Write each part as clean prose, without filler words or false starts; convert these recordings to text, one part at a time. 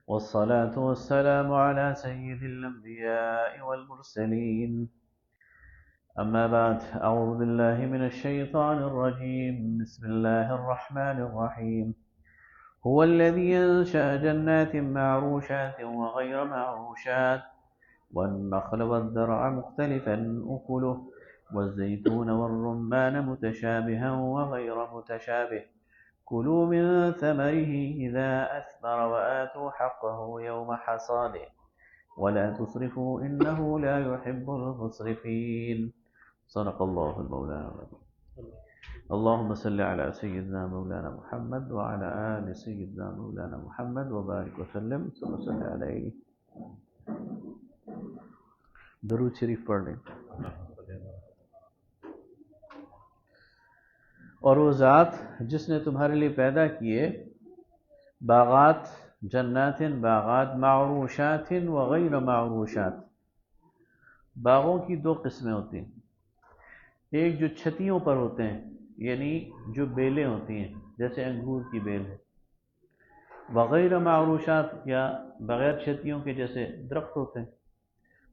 والصلاة والسلام على سيد الأنبياء والمرسلين. أما بعد، أعوذ بالله من الشيطان الرجيم. بسم الله الرحمن الرحيم. هو الذي أنشأ جنات معروشات وغير معروشات والنخل والزرع مختلفا أكله والزيتون والرمان متشابها وغير متشابه كلوا من ثمره إذا أثمر وآتوا حقه يوم حصاده ولا تسرفوا إنه لا يحب المسرفين. صدق الله المولانا العظيم. اللهم صل على سيدنا مولانا محمد وعلى آل سيدنا مولانا محمد وبارك وسلم. صل علیہ. درود شریف پڑھ لیں. اور وہ ذات جس نے تمہارے لیے پیدا کیے باغات، جنات باغات، معروشات وغیر معروشات. باغوں کی دو قسمیں ہوتی ہیں، ایک جو چھتیوں پر ہوتے ہیں یعنی جو بیلیں ہوتی ہیں جیسے انگور کی بیل ہے، وغیر معروشات یا بغیر چھتیوں کے جیسے درخت ہوتے ہیں.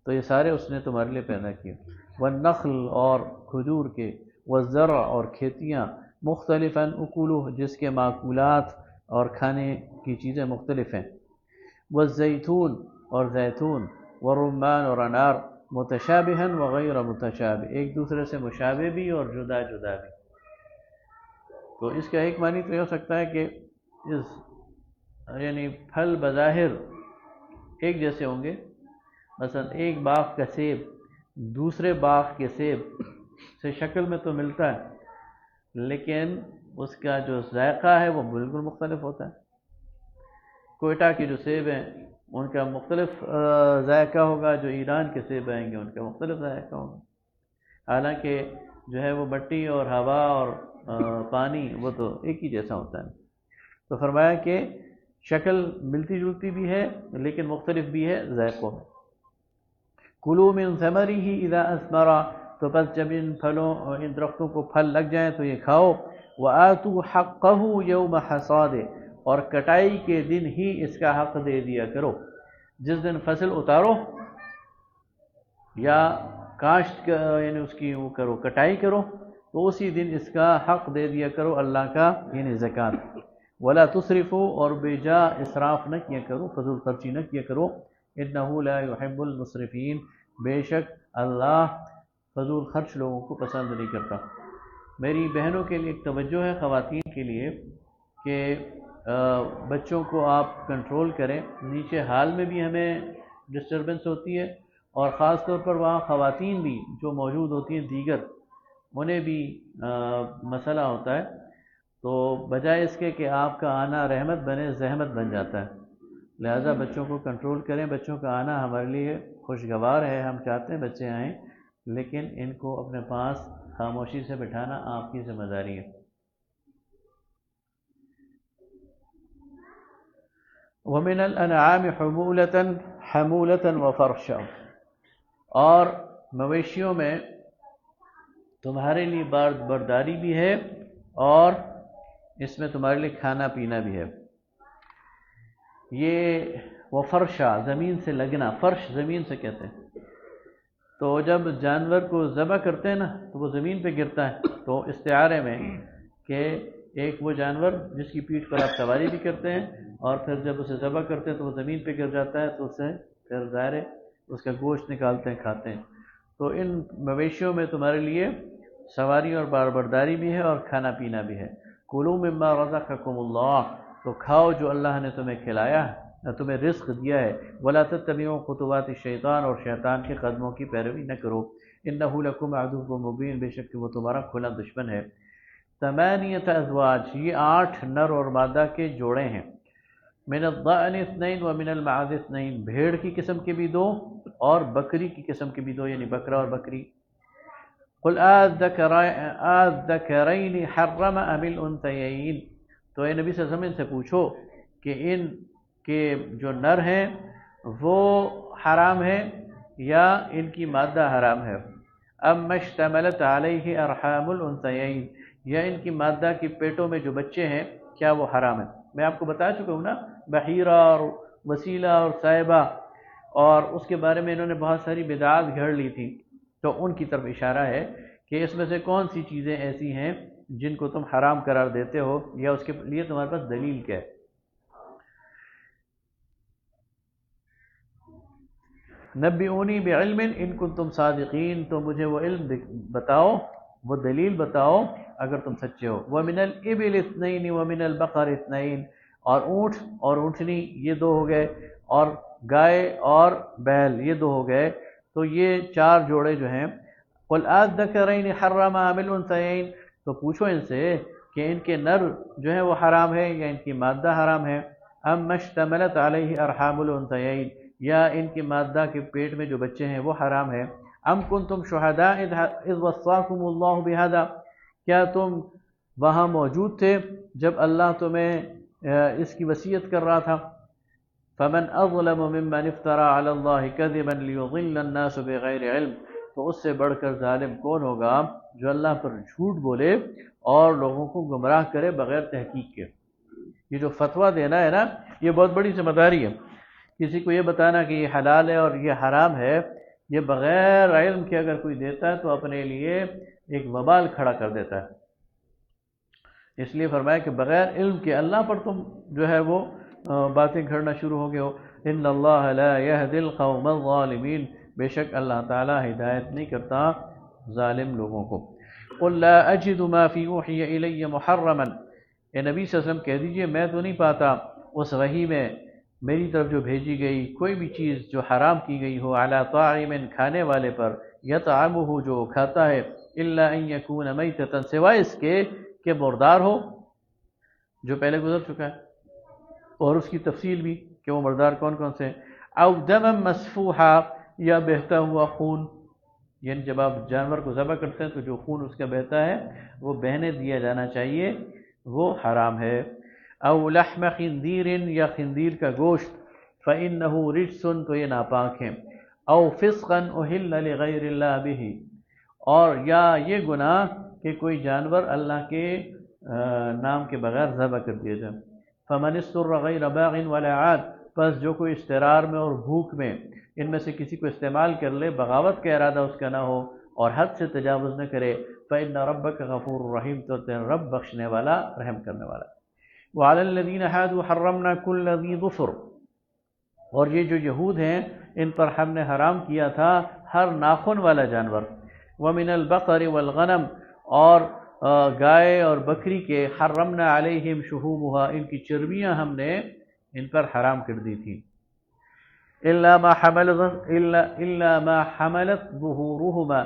تو یہ سارے اس نے تمہارے لیے پیدا کیے. والنخل اور کھجور کے، والزرع اور کھیتیاں، مختلفاً اکلوہ جس کے معقولات اور کھانے کی چیزیں مختلف ہیں، والزیتون اور زیتون، والرمان اور انار، متشابہاً وغیر متشابہ ایک دوسرے سے مشابہ بھی اور جدا جدا بھی. تو اس کا ایک معنی تو یہ ہو سکتا ہے کہ یعنی پھل بظاہر ایک جیسے ہوں گے، مثلا ایک باغ کا سیب دوسرے باغ کے سیب سے شکل میں تو ملتا ہے لیکن اس کا جو ذائقہ ہے وہ بالکل مختلف ہوتا ہے. کوئٹہ کے جو سیب ہیں ان کا مختلف ذائقہ ہوگا، جو ایران کے سیب آئیں گے ان کا مختلف ذائقہ ہوگا، حالانکہ جو ہے وہ مٹی اور ہوا اور پانی وہ تو ایک ہی جیسا ہوتا ہے. تو فرمایا کہ شکل ملتی جلتی بھی ہے لیکن مختلف بھی ہے ذائقوں میں. کلوا من ثمرہ اذا اثمر، تو بس جب ان پھلوں اور ان درختوں کو پھل لگ جائیں تو یہ کھاؤ. وآتوا حقہ یوم حصادہ، اور کٹائی کے دن ہی اس کا حق دے دیا کرو. جس دن فصل اتارو یا کاشت یعنی اس کی وہ کرو، کٹائی کرو، تو اسی دن اس کا حق دے دیا کرو اللہ کا یعنی زکوٰۃ. ولا تسرفوا، اور بے جا اسراف نہ کیا کرو، فضول خرچی نہ کیا کرو. انہ لا يحب المسرفین، بے شک اللہ فضول خرچ لوگوں کو پسند نہیں کرتا. میری بہنوں کے لیے ایک توجہ ہے، خواتین کے لیے، کہ بچوں کو آپ کنٹرول کریں. نیچے ہال میں بھی ہمیں ڈسٹربنس ہوتی ہے اور خاص طور پر وہاں خواتین بھی جو موجود ہوتی ہیں دیگر، انہیں بھی مسئلہ ہوتا ہے. تو بجائے اس کے کہ آپ کا آنا رحمت بنے زحمت بن جاتا ہے. لہذا بچوں کو کنٹرول کریں. بچوں کا آنا ہمارے لیے خوشگوار ہے، ہم چاہتے ہیں بچے آئیں، لیکن ان کو اپنے پاس خاموشی سے بٹھانا آپ کی ذمہ داری ہے. وَمِنَ الْأَنْعَامِ حَمُولَةً وَفَرْشًا، اور مویشیوں میں تمہارے لیے برداری بھی ہے اور اس میں تمہارے لیے کھانا پینا بھی ہے. یہ وفرشا زمین سے لگنا، فرش زمین سے کہتے ہیں. تو جب جانور کو ذبح کرتے ہیں نا تو وہ زمین پہ گرتا ہے، تو استعارے میں کہ ایک وہ جانور جس کی پیٹھ پر آپ سواری بھی کرتے ہیں اور پھر جب اسے ذبح کرتے ہیں تو وہ زمین پہ گر جاتا ہے، تو اسے پھر ظاہر اس کا گوشت نکالتے ہیں کھاتے ہیں. تو ان مویشیوں میں تمہارے لیے سواری اور باربرداری بھی ہے اور کھانا پینا بھی ہے. کلوا مما رزقکم اللہ، تو کھاؤ جو اللہ نے تمہیں کھلایا ہے، تمہیں رزق دیا ہے. ولا تتبعوا خطوات الشیطان، اور شیطان کے قدموں کی پیروی نہ کرو. انہ لکم عدو مبین، بے شک وہ تمہارا کھلا دشمن ہے. ثمانیۃ ازواج، یہ 8 نر اور مادہ کے جوڑے ہیں. من الضأن اثنین ومن المعز اثنین، بھیڑ کی قسم کے بھی 2 اور بکری کی قسم کے بھی 2 یعنی بکرا اور بکری. قل آذکرین حرم ام الانثیین، تو اے نبی صلی اللہ علیہ وسلم سے پوچھو کہ ان کے جو نر ہیں وہ حرام ہے یا ان کی مادہ حرام ہے. ام اشتملت علیہ ارحام الانثیین، یا ان کی مادہ کی پیٹوں میں جو بچے ہیں کیا وہ حرام ہے. میں آپ کو بتا چکا ہوں نا، بحیرہ اور وسیلہ اور صاحبہ، اور اس کے بارے میں انہوں نے بہت ساری بدعات گھڑ لی تھی، تو ان کی طرف اشارہ ہے کہ اس میں سے کون سی چیزیں ایسی ہیں جن کو تم حرام قرار دیتے ہو، یا اس کے لیے تمہارے پاس دلیل کیا ہے۔ نبئونی بعلم ان کنتم صادقین، تو مجھے وہ علم بتاؤ، وہ دلیل بتاؤ اگر تم سچے ہو۔ ومن الابل اثنین ومن البقر اثنین، اور اونٹ اور اونٹنی یہ دو ہو گئے، اور گائے اور بیل یہ دو ہو گئے، تو یہ چار جوڑے جو ہیں۔ قل الذکرین حرم ام الانثیین، تو پوچھو ان سے کہ ان کے نر جو ہیں وہ حرام ہے یا ان کی مادہ حرام ہے۔ ام اشتملت علیہ ارحام الانثیین، یا ان کی مادہ کے پیٹ میں جو بچے ہیں وہ حرام ہے۔ ام کنتم شہداء اذ وصاکم اللہ بہذا، کیا تم وہاں موجود تھے جب اللہ تمہیں اس کی وصیت کر رہا تھا؟ فمن اظلم ممن افترى على الله كذبا ليضل الناس بغیر علم، تو اس سے بڑھ کر ظالم کون ہوگا جو اللہ پر جھوٹ بولے اور لوگوں کو گمراہ کرے بغیر تحقیق کے۔ یہ جو فتویٰ دینا ہے نا، یہ بہت بڑی ذمہ داری ہے۔ کسی کو یہ بتانا کہ یہ حلال ہے اور یہ حرام ہے، یہ بغیر علم کے اگر کوئی دیتا ہے تو اپنے لیے ایک وبال کھڑا کر دیتا ہے۔ اس لیے فرمایا کہ بغیر علم کے اللہ پر تم جو ہے وہ باتیں گھڑنا شروع ہو گئے ہو۔ ان اللہ لا يهدي القوم الظالمین، بے شک اللہ تعالی ہدایت نہیں کرتا ظالم لوگوں کو۔ قل لا اجد ما فی اوحی الی محرما، اے نبی صلی اللہ علیہ وسلم کہہ دیجئے میں تو نہیں پاتا اس وحی میں میری طرف جو بھیجی گئی کوئی بھی چیز جو حرام کی گئی ہو، علی طاعم کھانے والے پر، یطعمہ جو کھاتا ہے، الا ان یکون میتۃ سوائے اس کے کہ مردار ہو، جو پہلے گزر چکا ہے، اور اس کی تفصیل بھی کہ وہ مردار کون کون سے، او دما مسفوحا، یا بہتا ہوا خون، یعنی جب آپ جانور کو ذبح کرتے ہیں تو جو خون اس کا بہتا ہے وہ بہنے دیا جانا چاہیے، وہ حرام ہے۔ او لحم خنزیر، یا خنزیر کا گوشت، فإنه رجس، تو یہ ناپاک ہے۔ او فسقا اہل لغیر اللہ به، اور یا یہ گناہ کہ کوئی جانور اللہ کے نام کے بغیر ذبح کر دیا جائے۔ فمن اضطر غیر باغ ولا عاد، پس جو کوئی اضطرار میں اور بھوک میں ان میں سے کسی کو استعمال کر لے، بغاوت کا ارادہ اس کا نہ ہو اور حد سے تجاوز نہ کرے، فإن ربک غفور رحیم، تو تیرا رب بخشنے والا رحم کرنے والا۔ وعلی الذین ہادوا حرمنا کل ذی ظفر، اور یہ جو یہود ہیں ان پر ہم نے حرام کیا تھا ہر ناخن والا جانور۔ ومن البقر والغنم، اور گائے اور بکری کے، حرمنا علیہم شحومها، ان کی چربیاں ہم نے ان پر حرام کر دی تھی۔ الا ما حملت ظہورهما،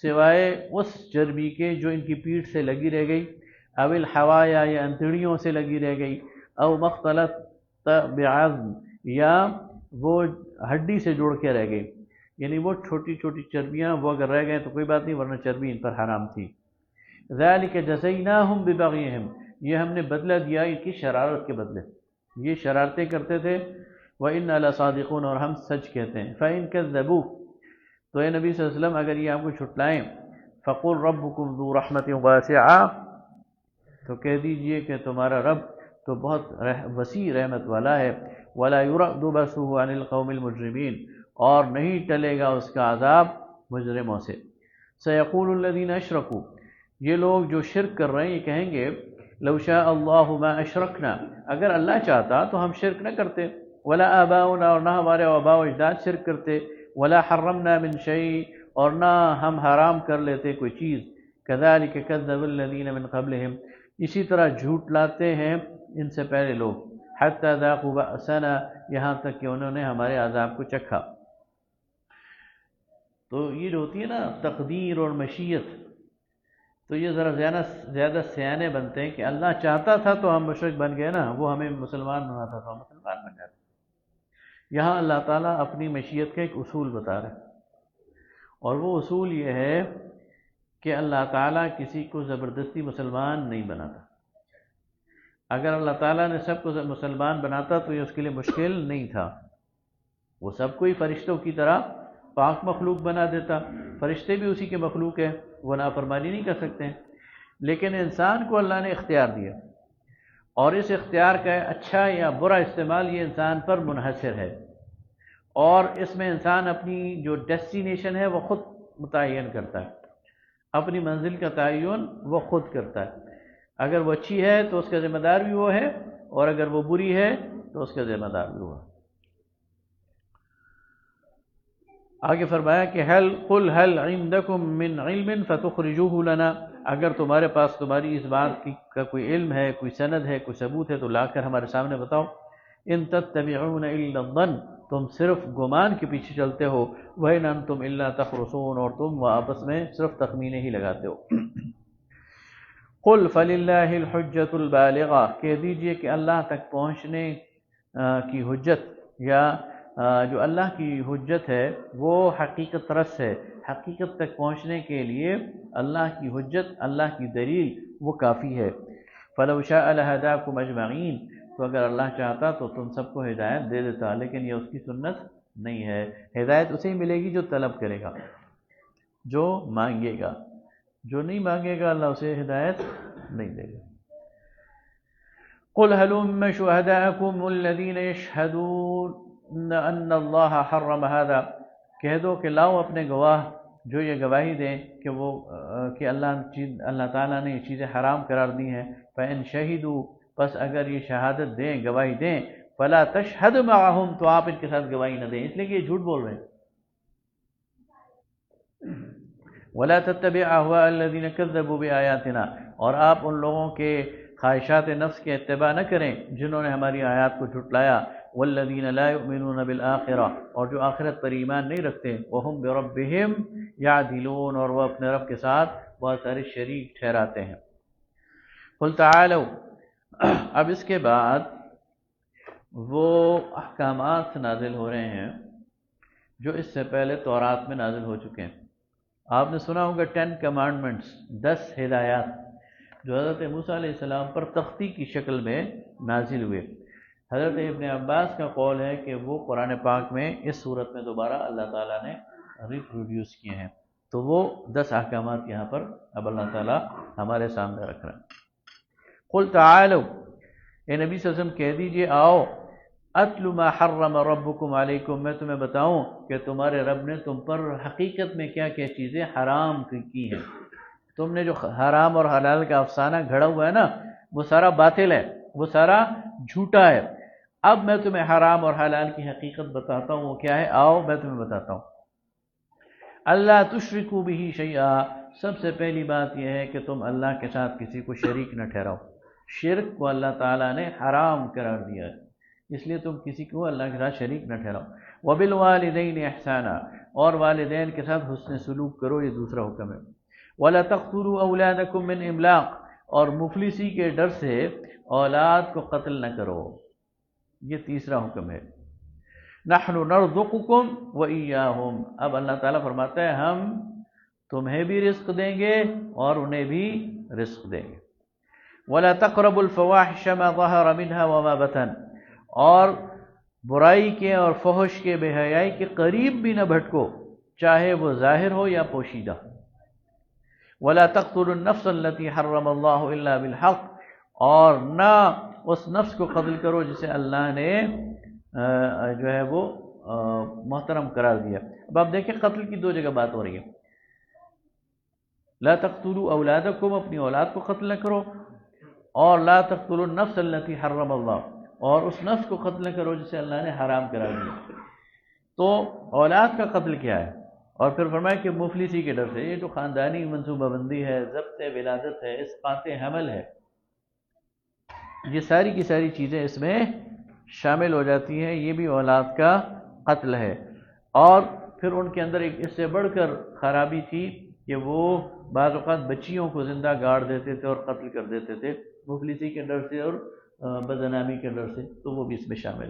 سوائے اس چربی کے جو ان کی پیٹھ سے لگی رہ گئی، او الحوایا، یا انتڑیوں سے لگی رہ گئی، او مختلط بعظم، یا وہ ہڈی سے جوڑ کے رہ گئی، یعنی وہ چھوٹی چھوٹی چربیاں وہ اگر رہ گئے تو کوئی بات نہیں، ورنہ چربی ان پر حرام تھی۔ ذالک جزیناہم ببغیہم، یہ ہم نے بدلہ دیا ان کی شرارت کے بدلے، یہ شرارتیں کرتے تھے۔ وَإِنَّا لَصَادِقُونَ، اور ہم سچ کہتے ہیں۔ فَإِن كَذَّبُوكَ، تو اے نبی صلی اللہ علیہ وسلم اگر یہ آپ کو چھٹلائیں، فَقُلْ رَبُّكُمْ ذُو رَحْمَةٍ وَاسِعَةٍ، تو کہہ دیجئے کہ تمہارا رب تو بہت وسیع رحمت والا ہے۔ وَلَا يُرَدُّ بَأْسُهُ عَنِ الْقَوْمِ الْمُجْرِمِينَ، اور نہیں ٹلے گا اس کا عذاب مجرموں سے۔ سَيَقُولُ الَّذِينَ أَشْرَكُوا، یہ لوگ جو شرک کر رہے ہیں یہ کہیں گے، لَوْ شَاءَ اللَّهُ مَا أَشْرَكْنَا، اگر اللہ چاہتا تو ہم شرک نہ کرتے، وَلَا آبَاؤُنَا، اور نہ ہمارے آباء و اجداد شرک کرتے، وَلَا حَرَّمْنَا مِن شَيْءٍ، اور نہ ہم حرام کر لیتے کوئی چیز، كَذَلِكَ كَذَّبَ الَّذِينَ مِن قَبْلِهِمْ، اسی طرح جھوٹ لاتے ہیں ان سے پہلے لوگ، حَتَّى ذَاقُوا بَأْسَنَا، یہاں تک کہ انہوں نے ہمارے عذاب کو چکھا۔ تو یہ جو ہوتی ہے نا تقدیر اور مشیت، تو یہ ذرا زیادہ سیانے بنتے ہیں کہ اللہ چاہتا تھا تو ہم مشرک بن گئے نا، وہ ہمیں مسلمان بناتا تھا، ہم مسلمان بن جاتے۔ یہاں اللہ تعالیٰ اپنی مشیت کا ایک اصول بتا رہا ہے، اور وہ اصول یہ ہے کہ اللہ تعالیٰ کسی کو زبردستی مسلمان نہیں بناتا۔ اگر اللہ تعالیٰ نے سب کو مسلمان بناتا تو یہ اس کے لیے مشکل نہیں تھا، وہ سب کو ہی فرشتوں کی طرح پاک مخلوق بنا دیتا، فرشتے بھی اسی کے مخلوق ہیں، وہ نافرمانی نہیں کر سکتے ہیں، لیکن انسان کو اللہ نے اختیار دیا، اور اس اختیار کا اچھا یا برا استعمال یہ انسان پر منحصر ہے، اور اس میں انسان اپنی جو ڈیسٹینیشن ہے وہ خود متعین کرتا ہے، اپنی منزل کا تعین وہ خود کرتا ہے۔ اگر وہ اچھی ہے تو اس کا ذمہ دار بھی وہ ہے، اور اگر وہ بری ہے تو اس کا ذمہ دار بھی وہ ہے۔ آگے فرمایا کہ قل هل عندکم من علم فتخرجوه لنا، اگر تمہارے پاس تمہاری اس بات کا کوئی علم ہے، کوئی سند ہے، کوئی ثبوت ہے تو لا کر ہمارے سامنے بتاؤ۔ ان تتبعون الا الظن، تم صرف گمان کے پیچھے چلتے ہو، وَإِنْ أَنْتُمْ إِلَّا تَخْرُصُونَ، اور تم آپس میں صرف تخمینے ہی لگاتے ہو۔ قل فللہ الحجۃ البالغہ، کہہ دیجئے کہ اللہ تک پہنچنے کی حجت، یا جو اللہ کی حجت ہے وہ حقیقت رس ہے، حقیقت تک پہنچنے کے لیے اللہ کی حجت، اللہ کی دلیل وہ کافی ہے۔ فلو شاء لہداکم اجمعین، تو اگر اللہ چاہتا تو تم سب کو ہدایت دے دیتا، لیکن یہ اس کی سنت نہیں ہے۔ ہدایت اسے ہی ملے گی جو طلب کرے گا، جو مانگے گا، جو نہیں مانگے گا اللہ اسے ہدایت نہیں دے گا۔ قل هلم شهداءکم الذین یشہدون ان اللہ حرم هذا، کہہ دو کہ لاؤ اپنے گواہ جو یہ گواہی دیں کہ اللہ تعالیٰ نے یہ چیزیں حرام قرار دی ہیں۔ فإن شہدوا، پس اگر یہ شہادت دیں، گواہی دیں، فلا تشہد معہم، تو آپ ان کے ساتھ گواہی نہ دیں، اس لیے کہ یہ جھوٹ بول رہے ہیں۔ ولا تتبع اهواء الذين كذبوا بآياتنا، اور آپ ان لوگوں کے خواہشات نفس کے اتباع نہ کریں جنہوں نے ہماری آیات کو جھٹلایا۔ والذین لا یؤمنون بالآخرہ، اور جو آخرت پر ایمان نہیں رکھتے۔ وہم بربہم یعدلون، اور وہ اپنے رب کے ساتھ بہت سارے شریک ٹھہراتے ہیں۔ قل تعالوا، اب اس کے بعد وہ احکامات نازل ہو رہے ہیں جو اس سے پہلے تورات میں نازل ہو چکے ہیں۔ آپ نے سنا ہوگا 10 کمانڈمنٹس، 10 ہدایات جو حضرت موسیٰ علیہ السلام پر تختی کی شکل میں نازل ہوئے۔ حضرت ابن عباس کا قول ہے کہ وہ قرآن پاک میں اس صورت میں دوبارہ اللہ تعالیٰ نے ریپروڈیوس کیے ہیں، تو وہ 10 احکامات یہاں پر اب اللہ تعالیٰ ہمارے سامنے رکھ رہے ہیں۔ قل تعالوا، اے نبی صلی اللہ علیہ وسلم کہہ دیجئے آؤ، اتل ما حرم ربکم علیکم، میں تمہیں بتاؤں کہ تمہارے رب نے تم پر حقیقت میں کیا کیا چیزیں حرام کی ہیں۔ تم نے جو حرام اور حلال کا افسانہ گھڑا ہوا ہے نا، وہ سارا باطل ہے، وہ سارا جھوٹا ہے۔ اب میں تمہیں حرام اور حلال کی حقیقت بتاتا ہوں، وہ کیا ہے، آؤ میں تمہیں بتاتا ہوں۔ اللہ تشرکوا بہ شیئا، سب سے پہلی بات یہ ہے کہ تم اللہ کے ساتھ کسی کو شریک نہ ٹھہراؤ۔ شرک کو اللہ تعالیٰ نے حرام قرار دیا ہے، اس لیے تم کسی کو اللہ کے ساتھ شریک نہ ٹھہراؤ۔ وبالوالدین احسانا، اور والدین کے ساتھ حسن سلوک کرو، یہ دوسرا حکم ہے۔ ولا تقتلوا اولادکم من املاق، اور مفلسی کے ڈر سے اولاد کو قتل نہ کرو، یہ تیسرا حکم ہے۔ نحن نرزقکم وإیاہم، اب اللہ تعالیٰ فرماتا ہے ہم تمہیں بھی رزق دیں گے اور انہیں بھی رزق دیں گے۔ ولا تقربوا الفواحش ما ظهر منها وما بطن، اور برائی کے اور فحش کے، بے حیائی کے قریب بھی نہ بھٹکو، چاہے وہ ظاہر ہو یا پوشیدہ۔ ولا تقتلوا النفس التي حرم اللہ الا بالحق، اور نہ اس نفس کو قتل کرو جسے اللہ نے جو ہے وہ محترم قرار دیا۔ اب آپ دیکھیں قتل کی 2 جگہ بات ہو رہی ہے۔ لا تقتلوا اولادکم، اپنی اولاد کو قتل نہ کرو، اور لا تقتلوا النفس التي حرم اللہ، اور اس نفس کو قتل نہ کرو جسے اللہ نے حرام قرار دیا۔ تو اولاد کا قتل کیا ہے؟ اور پھر فرمایا کہ مفلسی کے ڈر سے، یہ جو خاندانی منصوبہ بندی ہے، ضبط ولادت ہے، اسقاط حمل ہے، یہ ساری کی ساری چیزیں اس میں شامل ہو جاتی ہیں، یہ بھی اولاد کا قتل ہے۔ اور پھر ان کے اندر ایک اس سے بڑھ کر خرابی تھی کہ وہ بعض اوقات بچیوں کو زندہ گاڑ دیتے تھے اور قتل کر دیتے تھے، مفلسی کے ڈر سے اور بدنامی کے ڈر سے، تو وہ بھی اس میں شامل۔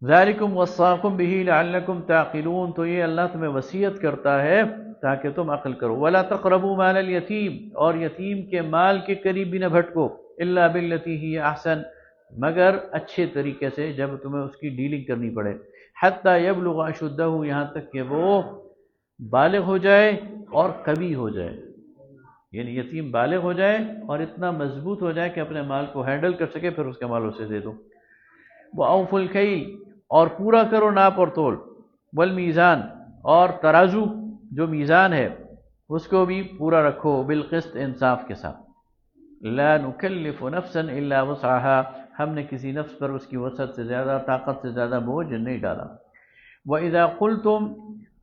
ذالکم وصاکم بہ لعلکم تعقلون، تو یہ اللہ تمہیں وصیت کرتا ہے تاکہ تم عقل کرو۔ ولا تقربوا مال الیتیم، اور یتیم کے مال کے قریب بھی نہ بھٹکو، الا باللتی ہی احسن، مگر اچھے طریقے سے جب تمہیں اس کی ڈیلنگ کرنی پڑے۔ حتی یبلغ اشدہ، یہاں تک کہ وہ بالغ ہو جائے اور قوی ہو جائے۔ یعنی یتیم بالغ ہو جائے اور اتنا مضبوط ہو جائے کہ اپنے مال کو ہینڈل کر سکے، پھر اس کا مال اسے دے دو۔ وَأَوْفُوا الْكَيْلَ، اور پورا کرو ناپ اور تول، والمیزان، اور ترازو جو میزان ہے اس کو بھی پورا رکھو، بالقسط، انصاف کے ساتھ۔ لا نکلف نفسا الا وسعها، ہم نے کسی نفس پر اس کی وسعت سے زیادہ، طاقت سے زیادہ بوجھ نہیں ڈالا۔ وَإِذَا قُلْتُمْ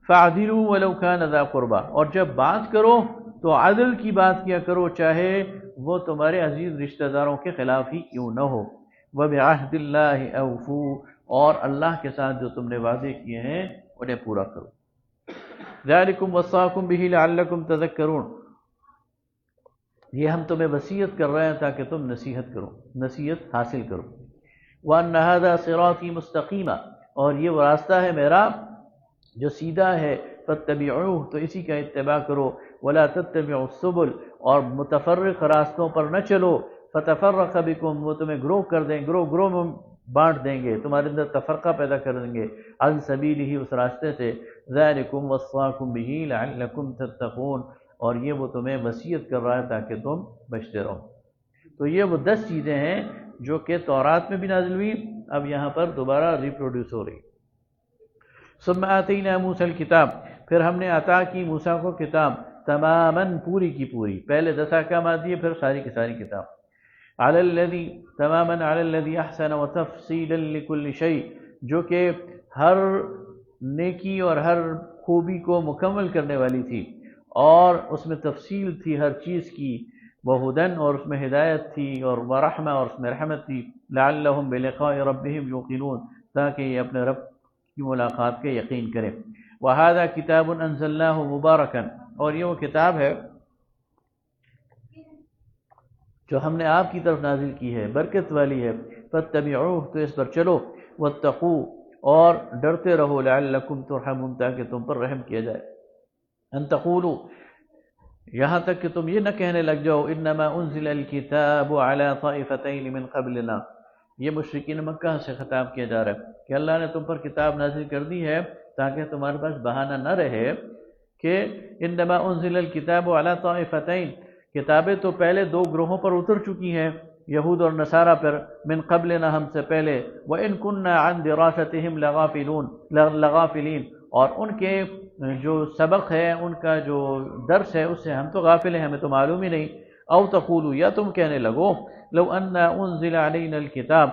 فَاعْدِلُوا وَلَوْ كَانَ ذَا قُرْبَى، اور جب بات کرو تو عدل کی بات کیا کرو، چاہے وہ تمہارے عزیز رشتہ داروں کے خلاف ہی کیوں نہ ہو۔ وَبِعَهْدِ اللَّهِ أَوْفُوا، اور اللہ کے ساتھ جو تم نے وعدے کیے ہیں انہیں پورا کرو۔ ذَلِكُمْ وَصَّاكُمْ بِهِ لَعَلَّكُمْ تَذَكَّرُونَ، یہ ہم تمہیں وصیت کر رہے ہیں تاکہ تم نصیحت کرو، نصیحت حاصل کرو۔ وَأَنَّ هَذَا صِرَاطِي مُسْتَقِيمًا، اور یہ وہ راستہ ہے میرا جو سیدھا ہے، فَاتَّبِعُوهُ، تو اسی کا اتباع کرو، وَلَا تَتَّبِعُوا السُّبُلَ، اور متفرق راستوں پر نہ چلو، فَتَفَرَّقَ بِكُمْ، وہ تمہیں گروہ کر دیں، گروہ میں بانٹ دیں گے، تمہارے اندر تفرقہ پیدا کر دیں گے، عن سبیلہ، اس راستے سے۔ ذَلِكُمْ وَصَّاكُمْ بِهِ لَعَلَّكُمْ تَتَّقُونَ، اور یہ وہ تمہیں وصیت کر رہا ہے تاکہ تم بچتے رہو۔ تو یہ وہ 10 چیزیں ہیں جو کہ تورات میں بھی نازل ہوئی، اب یہاں پر دوبارہ ریپروڈیوس ہو رہی۔ ثم آتینا موسیٰ الکتاب، پھر ہم نے عطا کی موسیٰ کو کتاب، تماماً، پوری کی پوری، پہلے 10 احکامات دیے، پھر ساری کی ساری کتاب۔ علی الذی، تماماً علی الذی احسن وتفصیلا لکل شیء، جو کہ ہر نیکی اور ہر خوبی کو مکمل کرنے والی تھی، اور اس میں تفصیل تھی ہر چیز کی، وہدن، اور اس میں ہدایت تھی، اور ورحمہ، اور اس میں رحمت تھی، لعلہم بلقاء ربہم یوقنون، تاکہ یہ اپنے رب کی ملاقات کے یقین کریں۔ وہذا کتاب انزلناہ مبارکا، اور یہ وہ کتاب ہے جو ہم نے آپ کی طرف نازل کی ہے، برکت والی ہے، فاتبعوہ، تو اس پر چلو، واتقوا، اور ڈرتے رہو، لعلکم ترحمون، تاکہ تم پر رحم کیا جائے۔ ان تقولوا، یہاں تک کہ تم یہ نہ کہنے لگ جاؤ، انما انزل الکتاب علی طائفتین من قبلنا، یہ مشرکین مکہ سے خطاب کیا جا رہا ہے کہ اللہ نے تم پر کتاب نازل کر دی ہے تاکہ تمہارے پاس بہانہ نہ رہے کہ انما انزل الکتاب علی طائفتین، کتابیں تو پہلے 2 گروہوں پر اتر چکی ہیں، یہود اور نصارہ پر، من قبلنا، ہم سے پہلے، وَإِن كُنَّا عَن دِرَاسَتِهِمْ لَغَافِلِينَ، اور ان کے جو سبق ہے، ان کا جو درس ہے، اس سے ہم تو غافل ہیں، ہمیں تو معلوم ہی نہیں۔ او تقولوا، یا تم کہنے لگو، لو انا انزل علینا الکتاب،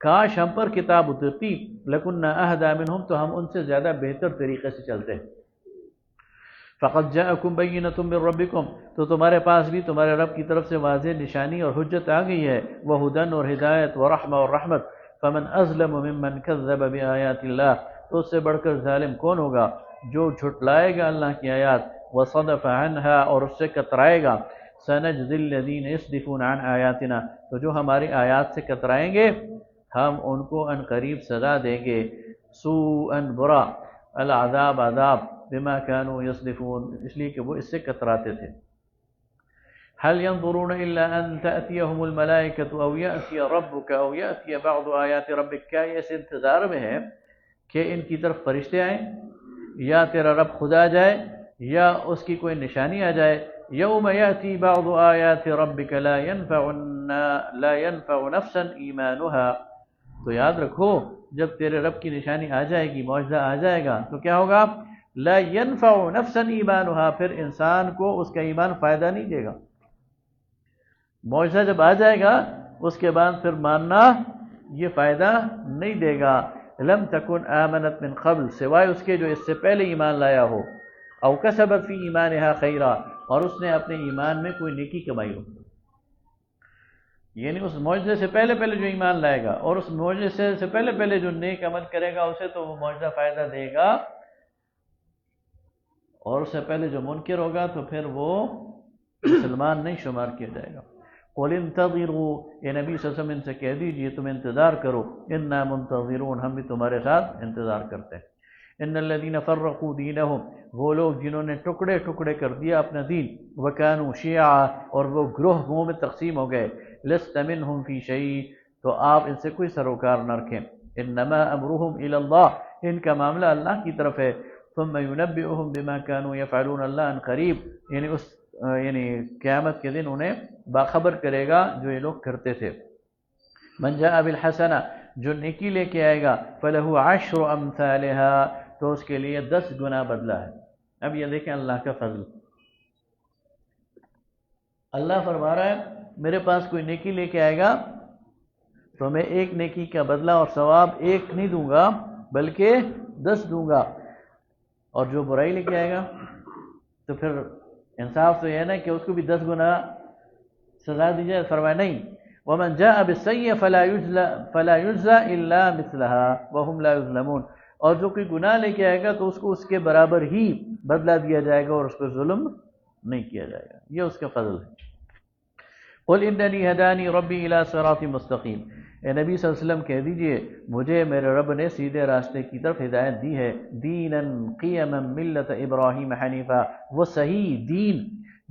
کاش ہم پر کتاب اترتی، لکنا اہدی منہم، تو ہم ان سے زیادہ بہتر طریقے سے چلتے۔ فقد جاءکم بینۃ من ربکم، تو تمہارے پاس بھی تمہارے رب کی طرف سے واضح نشانی اور حجت آ گئی ہے، وہدن، اور ہدایت، ورحمہ، اور رحمت۔ فمن اظلم ممن کذب بآیات اللہ، تو اس سے بڑھ کر ظالم کون ہوگا جو جھٹلائے گا اللہ کی آیات، وصدف عنہا، اور اس سے کترائے گا۔ سنجزی الذین یصدفون عن آیاتنا، تو جو ہماری آیات سے کترائیں گے ہم ان کو ان قریب سزا دیں گے، سوءا، برا، العذاب، عذاب، بما كانوا یصدفون، اس لیے کہ وہ اس سے کتراتے تھے۔ هل ينظرون الا ان تأتيهم الملائکة او یأتی ربک او یأتی بعض آیات ربک، کیا یہ اس انتظار میں ہے کہ ان کی طرف فرشتے آئیں، یا تیرا رب خدا جائے، یا اس کی کوئی نشانی آ جائے۔ یوم یأتی بعض آیات ربک لا ينفع نفسا ایمانها، تو یاد رکھو جب تیرے رب کی نشانی آ جائے گی، معجزہ آ جائے گا، تو کیا ہوگا؟ لا ينفع نفسا ایمانها، پھر انسان کو اس کا ایمان فائدہ نہیں دے گا۔ معجزہ جب آ جائے گا اس کے بعد پھر ماننا یہ فائدہ نہیں دے گا۔ لم تکن آمنت من قبل، سوائے اس کے جو اس سے پہلے ایمان لایا ہو، او کسبت فی ایمانها خیرا، اور اس نے اپنے ایمان میں کوئی نیکی کمائی ہو، یعنی اس معجزے سے پہلے جو ایمان لائے گا اور اس معجزے سے پہلے جو نیک عمل کرے گا اسے تو وہ معجزہ فائدہ دے گا، اور اس سے پہلے جو منکر ہوگا تو پھر وہ مسلمان نہیں شمار کیا جائے گا۔ قل انتظروا، اے نبی صلی اللہ علیہ وسلم ان سے کہہ دیجئے تم انتظار کرو، انا منتظرون، ہم بھی تمہارے ساتھ انتظار کرتے ہیں۔ ان الذین فرقوا دینہم، وہ لوگ جنہوں نے ٹکڑے ٹکڑے کر دیا اپنا دین، وکانوا شیعا، اور وہ گروہوں میں تقسیم ہو گئے، لست منہم فی شیء، تو آپ ان سے کوئی سروکار نہ رکھیں۔ انما امرہم الی اللہ، ان کا معاملہ اللہ کی طرف ہے، ثم ینبئہم بما کانوا یفعلون، اللہ ان قریب، یعنی اس یعنی قیامت کے دن انہیں باخبر کرے گا جو یہ لوگ کرتے تھے۔ من جاء بالحسنہ، جو نیکی لے کے آئے گا، فلہ عشر امثالها، تو اس کے لیے 10 گنا بدلہ ہے۔ اب یہ دیکھیں اللہ کا فضل، اللہ فرما رہا ہے میرے پاس کوئی نیکی لے کے آئے گا تو میں ایک نیکی کا بدلہ اور ثواب ایک نہیں دوں گا بلکہ 10 دوں گا، اور جو برائی لے کے آئے گا تو پھر انصاف تو یہ ہے نا کہ اس کو بھی 10 گنا سزا دی جائے۔ فرمایا نہیں، ومن جاء بالسیئۃ فلا یجزى الا مثلها وهم لا یظلمون، اور جو کوئی گناہ لے کے آئے گا تو اس کو اس کے برابر ہی بدلہ دیا جائے گا اور اس کو ظلم نہیں کیا جائے گا، یہ اس کا فضل ہے۔ قل اننی ہدانی ربی الی صراط مستقیم، اے نبی صلی اللہ علیہ وسلم کہہ دیجئے مجھے میرے رب نے سیدھے راستے کی طرف ہدایت دی ہے، دینا قیما ملت ابراہیم حنیفا، وہ صحیح دین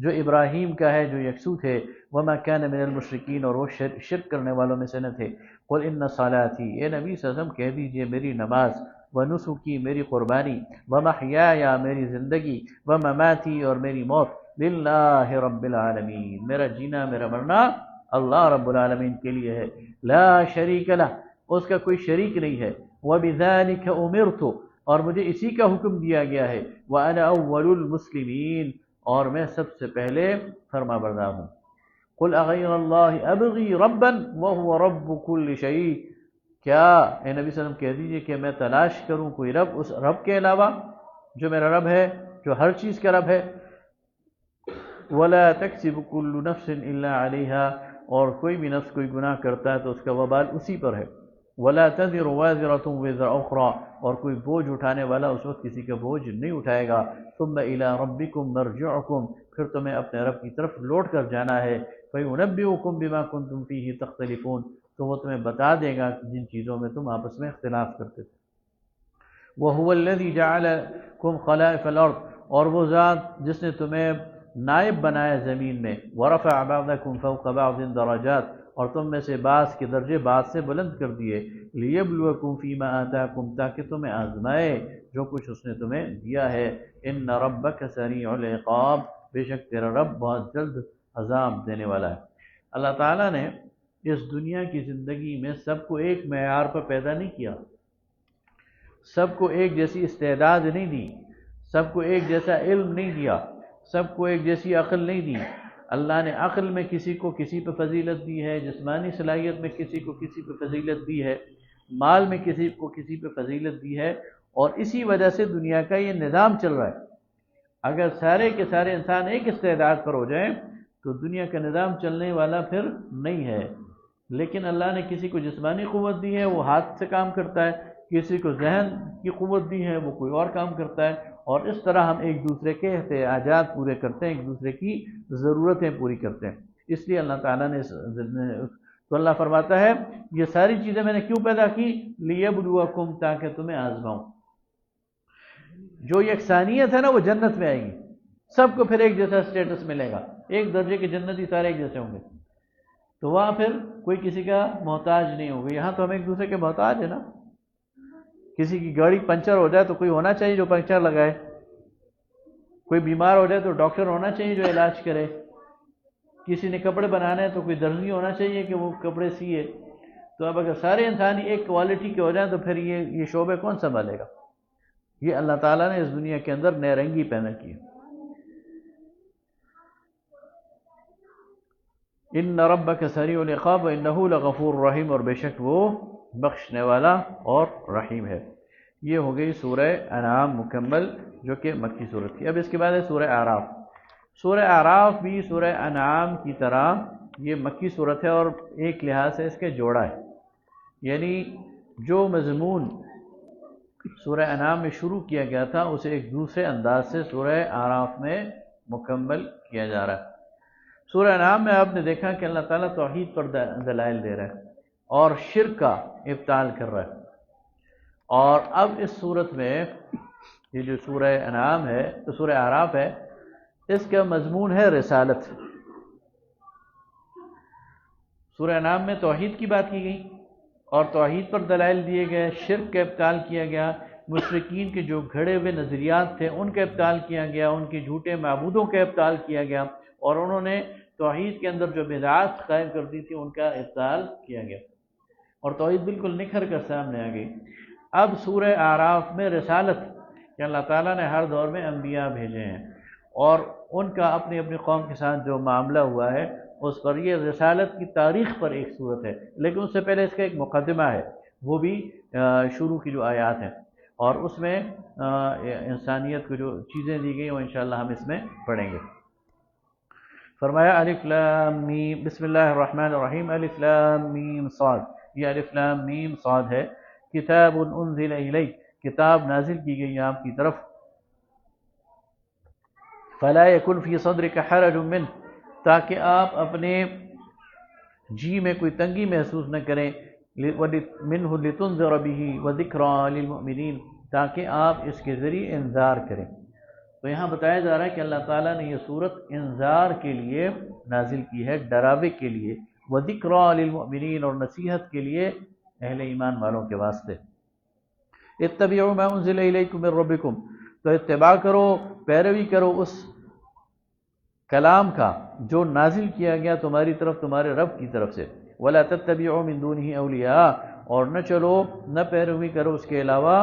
جو ابراہیم کا ہے جو یکسو تھے، وما کان من المشرکین، اور وہ شرک کرنے والوں میں سے نہ تھے۔ قل ان صلاتی، اے نبی صلی اللہ علیہ وسلم کہہ دیجئے میری نماز، ونسکی میری قربانی، ومحیایا میری زندگی، ومماتی اور میری موت، للہ رب العالمین، میرا جینا میرا مرنا اللہ رب العالمین کے لیے ہے، لا شریک لہ، اس کا کوئی شریک نہیں ہے، وبذالک امرت، اور مجھے اسی کا حکم دیا گیا ہے، وانا اول المسلمین، اور میں سب سے پہلے فرما بردار ہوں۔ قل اغیر اللہ ابغی ربا وهو رب كل شیء، کیا اے نبی صلی اللہ علیہ وسلم کہہ دیجئے کہ میں تلاش کروں کوئی رب اس رب کے علاوہ جو میرا رب ہے، جو ہر چیز کا رب ہے، ولا تکسب كل نفس الا عليها، اور کوئی بھی نفس کوئی گناہ کرتا ہے تو اس کا وبال اسی پر ہے، ولا تزر وازرة وزر اخرى، اور کوئی بوجھ اٹھانے والا اس وقت کسی کا بوجھ نہیں اٹھائے گا، ثم الى ربكم مرجعكم، پھر تمہیں اپنے رب کی طرف لوٹ کر جانا ہے، فينبئكم بما كنتم فيه تختلفون، تو وہ تمہیں بتا دے گا جن چیزوں میں تم آپس میں اختلاف کرتے تھے۔ وهو الذي جعلكم خلائف الارض، اور وہ ذات جس نے تمہیں نائب بنایا زمین میں، ورفع بعضکم فوق بعض درجات، اور تم میں سے بعض کے درجے بعض سے بلند کر دیے، لیبلوکم فیما آتاکم، تاکہ تمہیں آزمائے جو کچھ اس نے تمہیں دیا ہے، ان ربک سریع العقاب، بے شک تیرا رب بہت جلد عذاب دینے والا ہے۔ اللہ تعالیٰ نے اس دنیا کی زندگی میں سب کو ایک معیار پر پیدا نہیں کیا، سب کو ایک جیسی استعداد نہیں دی، سب کو ایک جیسا علم نہیں دیا، سب کو ایک جیسی عقل نہیں دی۔ اللہ نے عقل میں کسی کو کسی پہ فضیلت دی ہے، جسمانی صلاحیت میں کسی کو کسی پہ فضیلت دی ہے، مال میں کسی کو کسی پہ فضیلت دی ہے، اور اسی وجہ سے دنیا کا یہ نظام چل رہا ہے۔ اگر سارے کے سارے انسان ایک استعداد پر ہو جائیں تو دنیا کا نظام چلنے والا پھر نہیں ہے، لیکن اللہ نے کسی کو جسمانی قوت دی ہے، وہ ہاتھ سے کام کرتا ہے، کسی کو ذہن کی قوت دی ہے، وہ کوئی اور کام کرتا ہے، اور اس طرح ہم ایک دوسرے کے احتیاجات پورے کرتے ہیں، ایک دوسرے کی ضرورتیں پوری کرتے ہیں۔ اس لیے اللہ تعالیٰ نے تو اللہ فرماتا ہے یہ ساری چیزیں میں نے کیوں پیدا کی، لیبلوکم، تاکہ تمہیں آزماؤں۔ جو یکسانیت ہے نا وہ جنت میں آئے گی، سب کو پھر ایک جیسا اسٹیٹس ملے گا، ایک درجے کے جنتی سارے ایک جیسے ہوں گے، تو وہاں پھر کوئی کسی کا محتاج نہیں ہوگا۔ یہاں تو ہم ایک دوسرے کے محتاج ہیں نا، کسی کی گاڑی پنچر ہو جائے تو کوئی ہونا چاہیے جو پنچر لگائے، کوئی بیمار ہو جائے تو ڈاکٹر ہونا چاہیے جو علاج کرے، کسی نے کپڑے بنانے ہیں تو کوئی درزی ہونا چاہیے کہ وہ کپڑے سیے۔ تو اب اگر سارے انسان ایک کوالٹی کے ہو جائیں تو پھر یہ شعبے کون سنبھالے گا؟ یہ اللہ تعالیٰ نے اس دنیا کے اندر نیرنگی پیدا کی ہے۔ ان ربک سریع العقاب انہ لغفور رحیم، اور بے شک وہ بخشنے والا اور رحیم ہے۔ یہ ہو گئی سورہ انعام مکمل جو کہ مکی صورت تھی۔ اب اس کے بعد ہے سورہ اعراف۔ سورہ اعراف بھی سورہ انعام کی طرح یہ مکی صورت ہے اور ایک لحاظ سے اس کے جوڑا ہے، یعنی جو مضمون سورہ انعام میں شروع کیا گیا تھا اسے ایک دوسرے انداز سے سورہ اعراف میں مکمل کیا جا رہا ہے۔ سورہ انعام میں آپ نے دیکھا کہ اللہ تعالیٰ توحید پر دلائل دے رہا ہے اور شرک کا ابطال کر رہا ہے، اور اب اس صورت میں یہ جو سورہ انعام ہے تو سورہ اعراف ہے، اس کا مضمون ہے رسالت۔ سورہ انعام میں توحید کی بات کی گئی اور توحید پر دلائل دیے گئے، شرک کا ابطال کیا گیا، مشرکین کے جو گھڑے ہوئے نظریات تھے ان کا ابطال کیا گیا، ان کے جھوٹے معبودوں کا ابطال کیا گیا، اور انہوں نے توحید کے اندر جو بدعات قائم کر دی تھی ان کا ابطال کیا گیا، اور توحید بالکل نکھر کر سامنے آ گئی۔ اب سورہ اعراف میں رسالت کہ اللہ تعالیٰ نے ہر دور میں انبیاء بھیجے ہیں، اور ان کا اپنی اپنی قوم کے ساتھ جو معاملہ ہوا ہے اس پر، یہ رسالت کی تاریخ پر ایک صورت ہے، لیکن اس سے پہلے اس کا ایک مقدمہ ہے، وہ بھی شروع کی جو آیات ہیں، اور اس میں انسانیت کو جو چیزیں دی گئی وہ انشاءاللہ ہم اس میں پڑھیں گے۔ فرمایا الف لام میم، بسم اللہ الرحمن الرحیم، الف لام میم صاد، یہ الف لام میم صاد ہے۔ کتاب انزل الیک، کتاب نازل کی گئی آپ کی طرف، فلا یکن فی صدرک حرج منہ، تاکہ آپ اپنے جی میں کوئی تنگی محسوس نہ کریں، منہ لتنذر بہ وذکریٰ للمؤمنین، تاکہ آپ اس کے ذریعے انذار کریں۔ تو یہاں بتایا جا رہا ہے کہ اللہ تعالیٰ نے یہ صورت انذار کے لیے نازل کی ہے، ڈراوے کے لیے، وذکریٰ للمؤمنین، اور نصیحت کے لیے اہل ایمان والوں کے واسطے۔ اتبعوا ما انزل الیکم من ربکم، تو اتباع کرو، پیروی کرو اس کلام کا جو نازل کیا گیا تمہاری طرف تمہارے رب کی طرف سے، ولا تتبعوا من دونہ اولیاء، اور نہ چلو نہ پیروی کرو اس کے علاوہ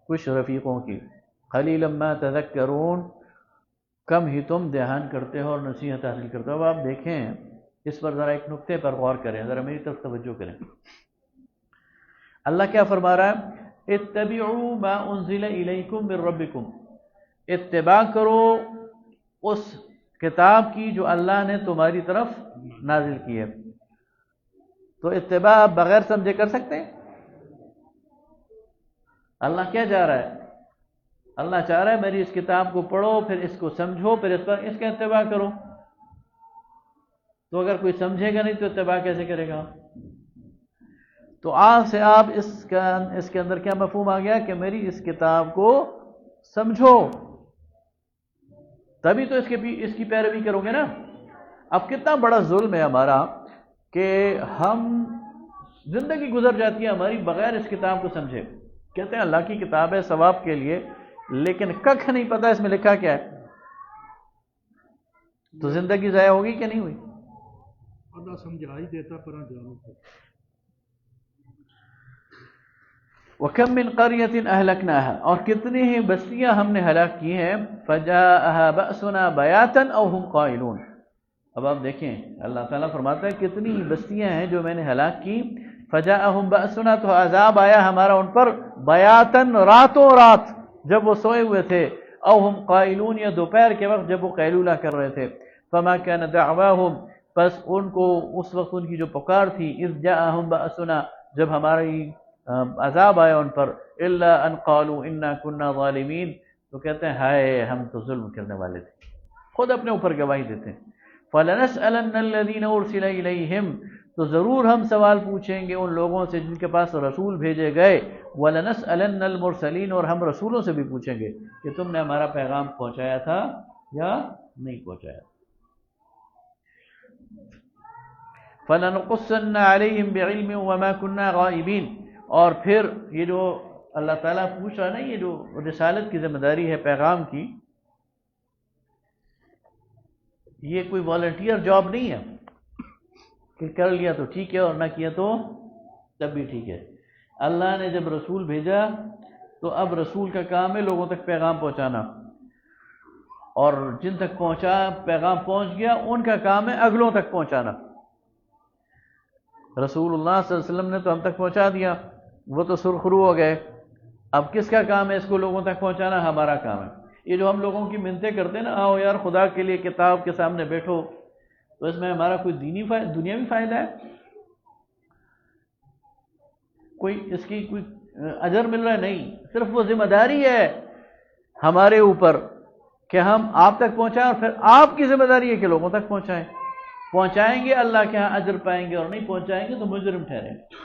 کچھ رفیقوں کی، قلیلا ما تذکرون، کم ہی تم دھیان کرتے ہو اور نصیحت حاصل کرتے ہو۔ اب آپ دیکھیں اس پر ذرا ایک نقطے پر غور کریں، ذرا میری طرف توجہ کریں۔ اللہ کیا فرما رہا ہے؟ اتبعوا ما انزل الیکم من ربکم، اتباع کرو اس کتاب کی جو اللہ نے تمہاری طرف نازل کی ہے۔ تو اتباع آپ بغیر سمجھے کر سکتے ہیں؟ اللہ کیا چاہ رہا ہے؟ اللہ چاہ رہا ہے میری اس کتاب کو پڑھو، پھر اس کو سمجھو، پھر اس پر اس کا اتباع کرو۔ تو اگر کوئی سمجھے گا نہیں تو اتباع کیسے کرے گا؟ تو آج سے آپ اس کے اندر کیا مفہوم آ گیا کہ میری اس کتاب کو سمجھو، تبھی تو اس کی پیروی کرو گے نا۔ اب کتنا بڑا ظلم ہے ہمارا کہ ہم زندگی گزر جاتی ہے ہماری بغیر اس کتاب کو سمجھے، کہتے ہیں اللہ کی کتاب ہے ثواب کے لیے، لیکن ککھ نہیں پتہ اس میں لکھا کیا ہے، تو زندگی ضائع ہوگی کہ نہیں ہوئی؟ اللہ سمجھا ہی دیتا پر جانو۔ وَكَمْ مِنْ قَرْيَةٍ أَهْلَكْنَاهَا، اور کتنی ہی بستیاں ہم نے ہلاک کی ہیں، فَجَاءَهَا بَأْسُنَا بَيَاتًا أَوْ هُمْ قَائِلُونَ۔ اب آپ دیکھیں اللہ تعالیٰ فرماتا ہے کتنی ہی بستیاں ہیں جو میں نے ہلاک کی، فَجَاءَهُمْ بَأْسُنَا، تو عذاب آیا ہمارا ان پر، بَيَاتًا، راتوں رات جب وہ سوئے ہوئے تھے، أَوْ هُمْ قَائِلُونَ، یا دوپہر کے وقت جب وہ قیلولہ کر رہے تھے، فَمَا كَانَ دَعْوَاهُمْ، پس ان کو اس وقت ان کی جو پکار تھی، اذ جاءہم بأسنا، جب ہماری عذاب آیا ان پر، الا ان قالوا انا كنا ظالمین، تو کہتے ہیں ہائے ہم تو ظلم کرنے والے تھے، خود اپنے اوپر گواہی دیتے ہیں۔ فلنسألن الذین ارسل الیہم، تو ضرور ہم سوال پوچھیں گے ان لوگوں سے جن کے پاس رسول بھیجے گئے، ولنسألن المرسلین، اور ہم رسولوں سے بھی پوچھیں گے کہ تم نے ہمارا پیغام پہنچایا تھا یا نہیں پہنچایا۔ فَلَنُقُصَّنَّ عَلَيْهِمْ بِعِلْمٍ وَمَا كُنَّا غَائِبِينَ، اور پھر یہ جو اللہ تعالیٰ پوچھ رہا نا، یہ جو رسالت کی ذمہ داری ہے پیغام کی، یہ کوئی والنٹیئر جاب نہیں ہے کہ کر لیا تو ٹھیک ہے اور نہ کیا تو تب بھی ٹھیک ہے۔ اللہ نے جب رسول بھیجا تو اب رسول کا کام ہے لوگوں تک پیغام پہنچانا، اور جن تک پیغام پہنچ گیا ان کا کام ہے اگلوں تک پہنچانا۔ رسول اللہ صلی اللہ علیہ وسلم نے تو ہم تک پہنچا دیا، وہ تو سرخرو ہو گئے، اب کس کا کام ہے اس کو لوگوں تک پہنچانا؟ ہمارا کام ہے۔ یہ جو ہم لوگوں کی منتیں کرتے ہیں نا، آؤ یار خدا کے لیے کتاب کے سامنے بیٹھو، تو اس میں ہمارا کوئی دنیاوی فائدہ ہے؟ کوئی اس کی کوئی اجر مل رہا ہے؟ نہیں، صرف وہ ذمہ داری ہے ہمارے اوپر کہ ہم آپ تک پہنچائیں، اور پھر آپ کی ذمہ داری ہے کہ لوگوں تک پہنچائیں۔ پہنچائیں گے اللہ کے ہاں اجر پائیں گے، اور نہیں پہنچائیں گے تو مجرم ٹھہریں گے۔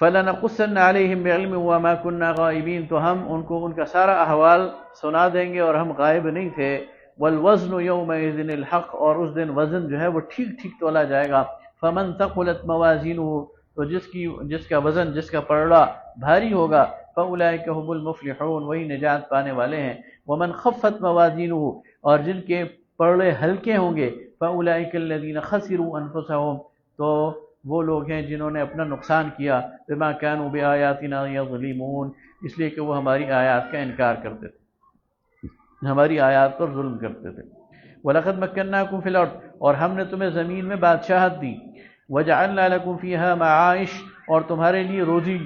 فَلَنَقُصَّنَّ عَلَيْهِمْ بِعِلْمٍ وَمَا كُنَّا غَائِبِينَ، تو ہم ان کو ان کا سارا احوال سنا دیں گے اور ہم غائب نہیں تھے۔ وَالْوَزْنُ يَوْمَئِذٍ الْحَقُّ، اور اس دن وزن جو ہے وہ ٹھیک ٹھیک تولا جائے گا۔ فَمَنْ ثَقُلَتْ مَوَازِينُهُ، تو جس کا وزن، جس کا پلڑا بھاری ہوگا، فاولئک هم المفلحون، وہی نجات پانے والے ہیں۔ ومن خفت موازینہ، اور جن کے پلڑے ہلکے ہوں گے، فاولئک الذین خسروا انفسهم، تو وہ لوگ ہیں جنہوں نے اپنا نقصان کیا، بما كانوا بآیاتنا یظلمون، اس لیے کہ وہ ہماری آیات کا انکار کرتے تھے، ہماری آیات پر ظلم کرتے تھے۔ وَلَقَدْ مَكَّنَّاكُمْ فِي الْأَرْضِ، اور ہم نے تمہیں زمین میں بادشاہت دی، وَجَعَلْنَا لَكُمْ فِيهَا مَعَائِشَ، اور تمہارے لیے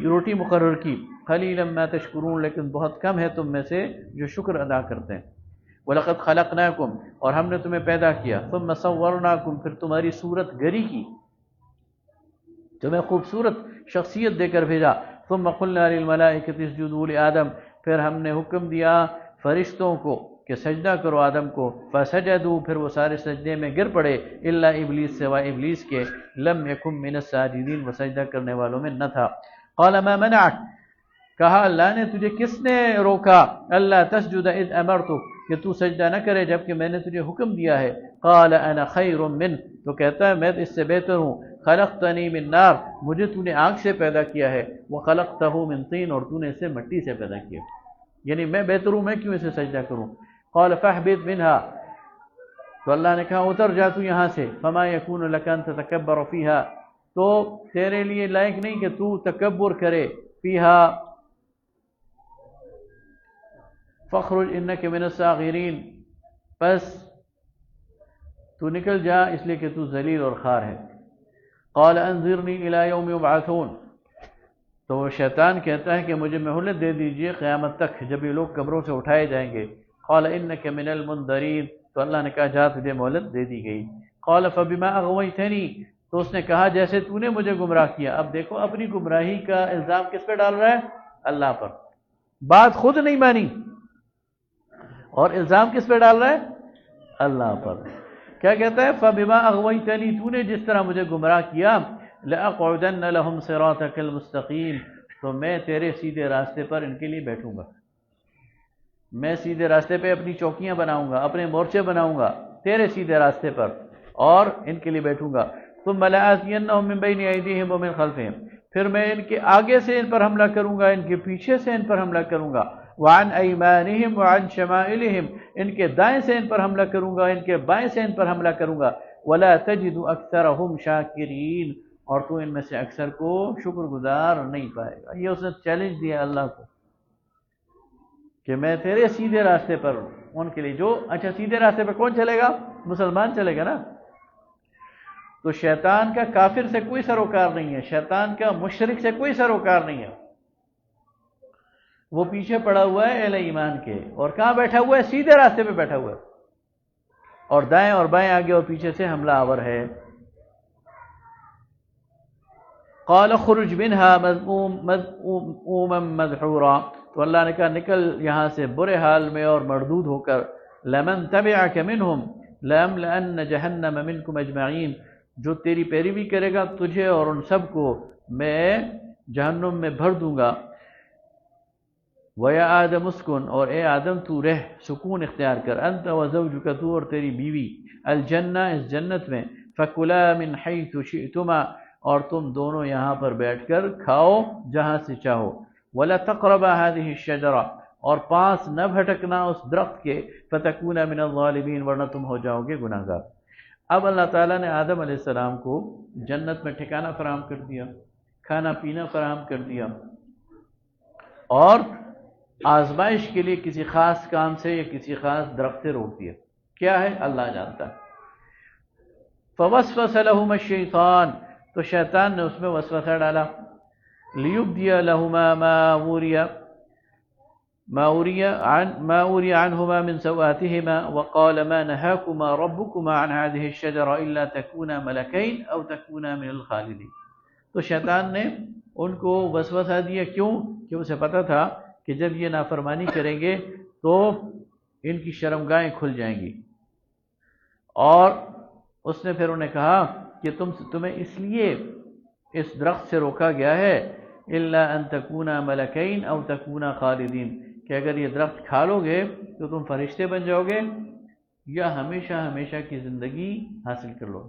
روٹی مقرر کی، قَلِيلًا مَا تَشْكُرُونَ، لیکن بہت کم ہے تم میں سے جو شکر ادا کرتے ہیں۔ وَلَقَدْ خَلَقْنَاكُمْ، اور ہم نے تمہیں پیدا کیا، ثُمَّ صَوَّرْنَاكُمْ، پھر تمہاری صورت گری کی، تمہیں خوبصورت شخصیت دے کر بھیجا، ثم قلنا للملائکۃ اسجدوا لآدم، پھر ہم نے حکم دیا فرشتوں کو کہ سجدہ کرو آدم کو، فسجدوا، پھر وہ سارے سجدے میں گر پڑے، الا ابلیس، سوائے ابلیس کے، لم یکن من الساجدین، وہ سجدہ کرنے والوں میں نہ تھا۔ قال ما منعک، کہا اللہ نے تجھے کس نے روکا، اللہ تسجد اذ امرتک، کہ تو سجدہ نہ کرے جبکہ میں نے تجھے حکم دیا ہے۔ قال انا خیر منہ، تو کہتا ہے میں اس سے بہتر ہوں، خلقتنی من نار، مجھے تو نے آگ سے پیدا کیا ہے، وخلقتہ من طین، اور تو نے اسے مٹی سے پیدا کیا، یعنی میں بہتر ہوں، میں کیوں اسے سجدہ کروں۔ قال فاہبط منہا، تو اللہ نے کہا اتر جا تو یہاں سے، فما یکون لک ان تتکبر فیہا، تو تیرے لیے لائق نہیں کہ تو تکبر کرے، فیہا فخرج انک من الصاغرین، پس تو نکل جا اس لیے کہ تو ذلیل اور خوار ہے۔ قال انظرنی الی یوم یبعثون، تو وہ شیطان کہتا ہے کہ مجھے مہلت دے دیجئے قیامت تک، جب یہ لوگ قبروں سے اٹھائے جائیں گے۔ قال انک من المنذرین، تو اللہ نے کہا جا تجھے مہلت دے دی گئی۔ قال فبما اغویتنی، تو اس نے کہا جیسے تو نے مجھے گمراہ کیا۔ اب دیکھو اپنی گمراہی کا الزام کس پہ ڈال رہا ہے؟ اللہ پر، بات خود نہیں مانی اور الزام کس پہ ڈال رہا ہے؟ اللہ پر۔ کیا کہتا ہے؟ فبما اغویتنی، تو نے جس طرح مجھے گمراہ کیا، لأقعدن لهم صراطک المستقیم، تو میں تیرے سیدھے راستے پر ان کے لیے بیٹھوں گا، میں سیدھے راستے پہ اپنی چوکیاں بناؤں گا، اپنے مورچے بناؤں گا تیرے سیدھے راستے پر، اور ان کے لیے بیٹھوں گا۔ ثم لآتینہم من بین ایدیہم ومن خلفہم، پھر میں ان کے آگے سے ان پر حملہ کروں گا، ان کے پیچھے سے ان پر حملہ کروں گا، وعن ایمانہم وعن شمائلہم، ان کے دائیں سے ان پر حملہ کروں گا، ان کے بائیں سے ان پر حملہ کروں گا، ولا تجد اکثرہم شاکرین، اور تو ان میں سے اکثر کو شکر گزار نہیں پائے گا۔ یہ اس نے چیلنج دیا اللہ کو کہ میں تیرے سیدھے راستے پر ہوں، ان کے لیے جو اچھا سیدھے راستے پہ کون چلے گا؟ مسلمان چلے گا نا۔ تو شیطان کا کافر سے کوئی سروکار نہیں ہے، شیطان کا مشرک سے کوئی سروکار نہیں ہے، وہ پیچھے پڑا ہوا ہے اہل ایمان کے، اور کہاں بیٹھا ہوا ہے؟ سیدھے راستے پہ بیٹھا ہوا ہے، اور دائیں اور بائیں آگے اور پیچھے سے حملہ آور ہے۔ قال اخرج منها مذءوما مدحورا، تو اللہ نے کہا نکل یہاں سے برے حال میں اور مردود ہو کر، لمن تبعك منهم لأملأن جہنم منكم اجمعین، جو تیری پیروی کرے گا تجھے اور ان سب کو میں جہنم میں بھر دوں گا۔ وَيَا آدم اسکن، اور اے آدم تو رہ، سکون اختیار کر، انت وزوجک، تو اور تیری بیوی، الجنہ، اس جنت میں، فَكُلَا مِنْ حَيْثُ شِئْتُمَا، اور تم دونوں یہاں پر بیٹھ کر کھاؤ جہاں سے چاہو، وَلَا تَقْرَبَا هَذِهِ الشَّجَرَةَ، اور پاس نہ بھٹکنا اس درخت کے، فَتَكُونَ مِنَ الظَّالِمِينَ، ورنہ تم ہو جاؤ گے گناہ گار۔ اب اللہ تعالیٰ نے آدم علیہ السلام کو جنت میں ٹھکانہ فراہم کر دیا، کھانا پینا فراہم کر دیا، اور آزمائش کے لیے کسی خاص کام سے یا کسی خاص درخت سے روک دیا، کیا ہے اللہ جانتا ہے۔ فوسوس لہما الشیطان، تو شیطان نے اس میں وسوسہ ڈالا، لیبدی لہما ما اوری عنہما من سوآتہما، وقال ما نہاکما ربکما عن هذه الشجرة الا تکونا ملکین او تکونا من الخالدین۔ تو شیطان نے ان کو وسوسہ دیا، کیوں؟ کہ اسے پتا تھا کہ جب یہ نافرمانی کریں گے تو ان کی شرمگاہیں کھل جائیں گی، اور اس نے پھر انہیں کہا کہ تمہیں اس لیے اس درخت سے روکا گیا ہے، الا ان تکونا ملکین او تکونا خالدین، کہ اگر یہ درخت کھا لو گے تو تم فرشتے بن جاؤ گے یا ہمیشہ ہمیشہ کی زندگی حاصل کر لو۔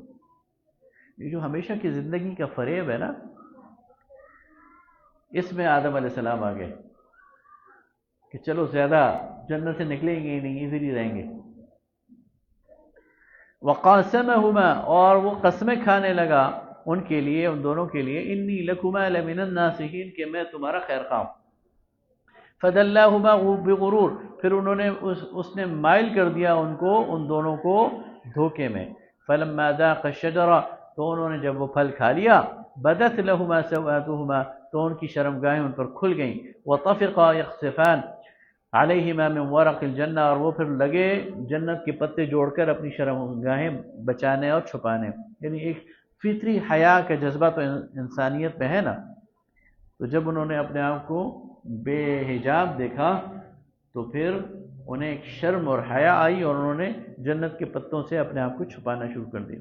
یہ جو ہمیشہ کی زندگی کا فریب ہے نا، اس میں آدم علیہ السلام آ گئے کہ چلو زیادہ جنت سے نکلیں گے نہیں، ادھر ہی رہیں گے. وقاسمہما، اور وہ قسمیں کھانے لگا ان کے لیے، ان دونوں کے لیے، انی لکما لمن الناصحین، کہ میں تمہارا خیر خواہ ہوں. فدلاہما بغرور، پھر انہوں نے اس نے مائل کر دیا ان کو، ان دونوں کو دھوکے میں. فلما ذاق الشجرہ، تو انہوں نے جب وہ پھل کھا لیا، بدت لہما سوآتہما، تو ان کی شرمگاہیں ان پر کھل گئیں. وطفقا یخصفان علیہما من ورق الجنہ، اور وہ پھر لگے جنت کے پتے جوڑ کر اپنی شرمگاہیں بچانے اور چھپانے. یعنی ایک فطری حیا کا جذبہ تو انسانیت میں ہے نا. تو جب انہوں نے اپنے آپ کو بے حجاب دیکھا تو پھر انہیں ایک شرم اور حیا آئی، اور انہوں نے جنت کے پتوں سے اپنے آپ کو چھپانا شروع کر دیا.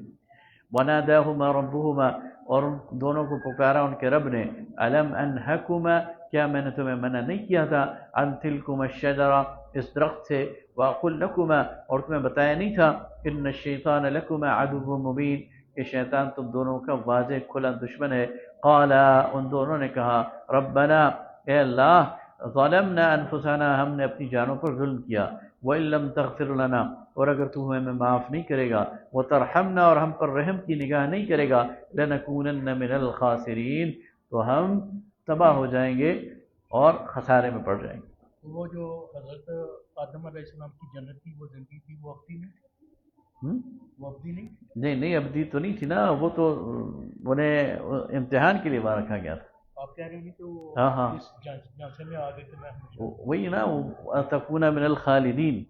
وَنَادَاهُمَا رَبُّهُمَا، اور ان دونوں کو پکارا ان کے رب نے. أَلَمْ أَنْهَكُمَا، کیا میں نے تمہیں منع نہیں کیا تھا، عَنْ تِلْكُمَا الشَّجَرَةِ، اس درخت سے، وَأَقُلْ لَكُمَا، اور تمہیں بتایا نہیں تھا، إِنَّ الشَّيْطَانَ لَكُمَا عَدُوٌّ مُبِينٌ، کہ شیطان تم دونوں کا واضح کھلا دشمن ہے. قالا، ان دونوں نے کہا، ربنا، اے اللہ، ظلمنا انفسنا، ہم نے اپنی جانوں پر ظلم کیا. وَإِن لَّمْ تَغْفِرْ لَنَا، اور اگر تو ہمیں معاف نہیں کرے گا، وَتَرْحَمْنَا، اور ہم پر رحم کی نگاہ نہیں کرے گا، لَنَكُونَنَّ مِنَ الْخَاسِرِينَ، تو ہم تباہ ہو جائیں گے اور خسارے میں پڑ جائیں گے. وہ جو حضرت آدم علیہ السلام کی جنت کی وہ زندگی تھی، وہ ابدی نہیں، وہ ابدی نہیں. نہیں ابدی تو نہیں تھی نا، وہ تو انہیں امتحان کے لیے وہاں رکھا گیا تھا. آپ کہہ رہے ہیں کہ وہ ہاں اس جانچے میں آ گئے تھے. میں وہی نا، تکون من الخالدین.